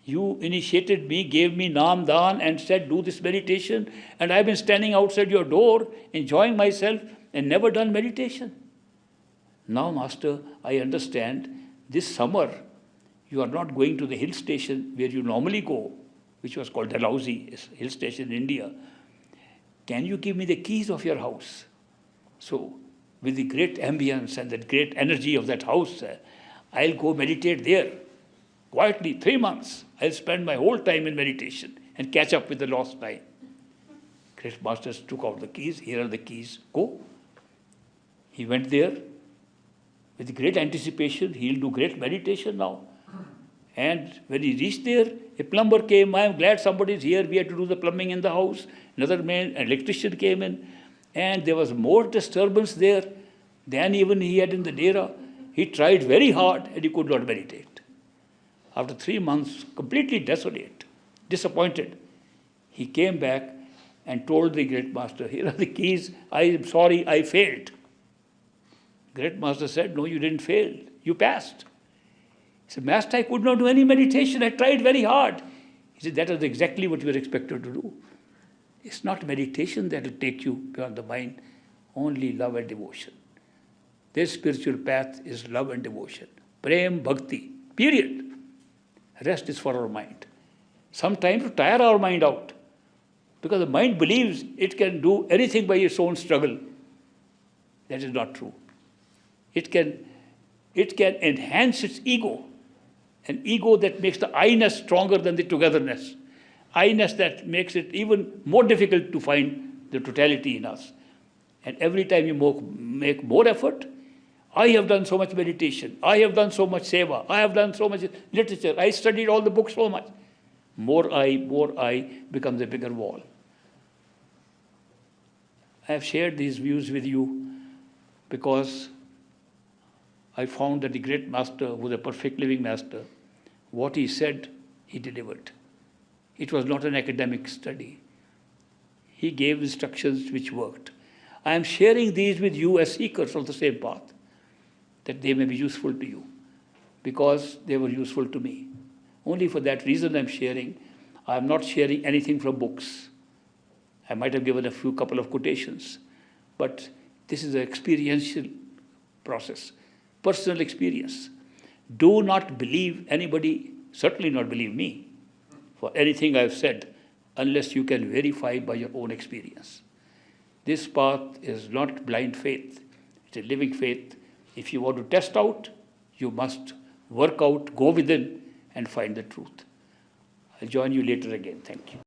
You initiated me, gave me Nam Dan and said, do this meditation. And I've been standing outside your door, enjoying myself and never done meditation. Now, Master, I understand this summer you are not going to the hill station where you normally go, which was called Dalhousie, a hill station in India. Can you give me the keys of your house? So, with the great ambience and the great energy of that house, I'll go meditate there. Quietly, 3 months, I'll spend my whole time in meditation and catch up with the lost time. Great masters took out the keys. Here are the keys. Go. He went there with great anticipation. He'll do great meditation now. And when he reached there, a plumber came. I am glad somebody is here. We had to do the plumbing in the house. Another man, an electrician came in. And there was more disturbance there than even he had in the dera. He tried very hard and he could not meditate. After 3 months, completely desolate, disappointed, he came back and told the great master, here are the keys, I am sorry, I failed. Great master said, no, you didn't fail, you passed. He said, Master, I could not do any meditation, I tried very hard. He said, that is exactly what you were expected to do. It's not meditation that will take you beyond the mind, only love and devotion. This spiritual path is love and devotion. Prem Bhakti, period. Rest is for our mind. Sometimes to tire our mind out, because the mind believes it can do anything by its own struggle. That is not true. It can enhance its ego, an ego that makes the I-ness stronger than the togetherness. I-ness that makes it even more difficult to find the totality in us. And every time you make more effort, I have done so much meditation, I have done so much seva, I have done so much literature, I studied all the books so much. More I becomes a bigger wall. I have shared these views with you because I found that the great master was a perfect living master. What he said, he delivered. It was not an academic study. He gave instructions which worked. I am sharing these with you as seekers of the same path, that they may be useful to you, because they were useful to me. Only for that reason I'm sharing. I'm not sharing anything from books. I might have given a couple of quotations, but this is an experiential process, personal experience. Do not believe anybody, certainly not believe me, for anything I've said, unless you can verify by your own experience. This path is not blind faith, it's a living faith. If you want to test out, you must work out, go within, and find the truth. I'll join you later again. Thank you.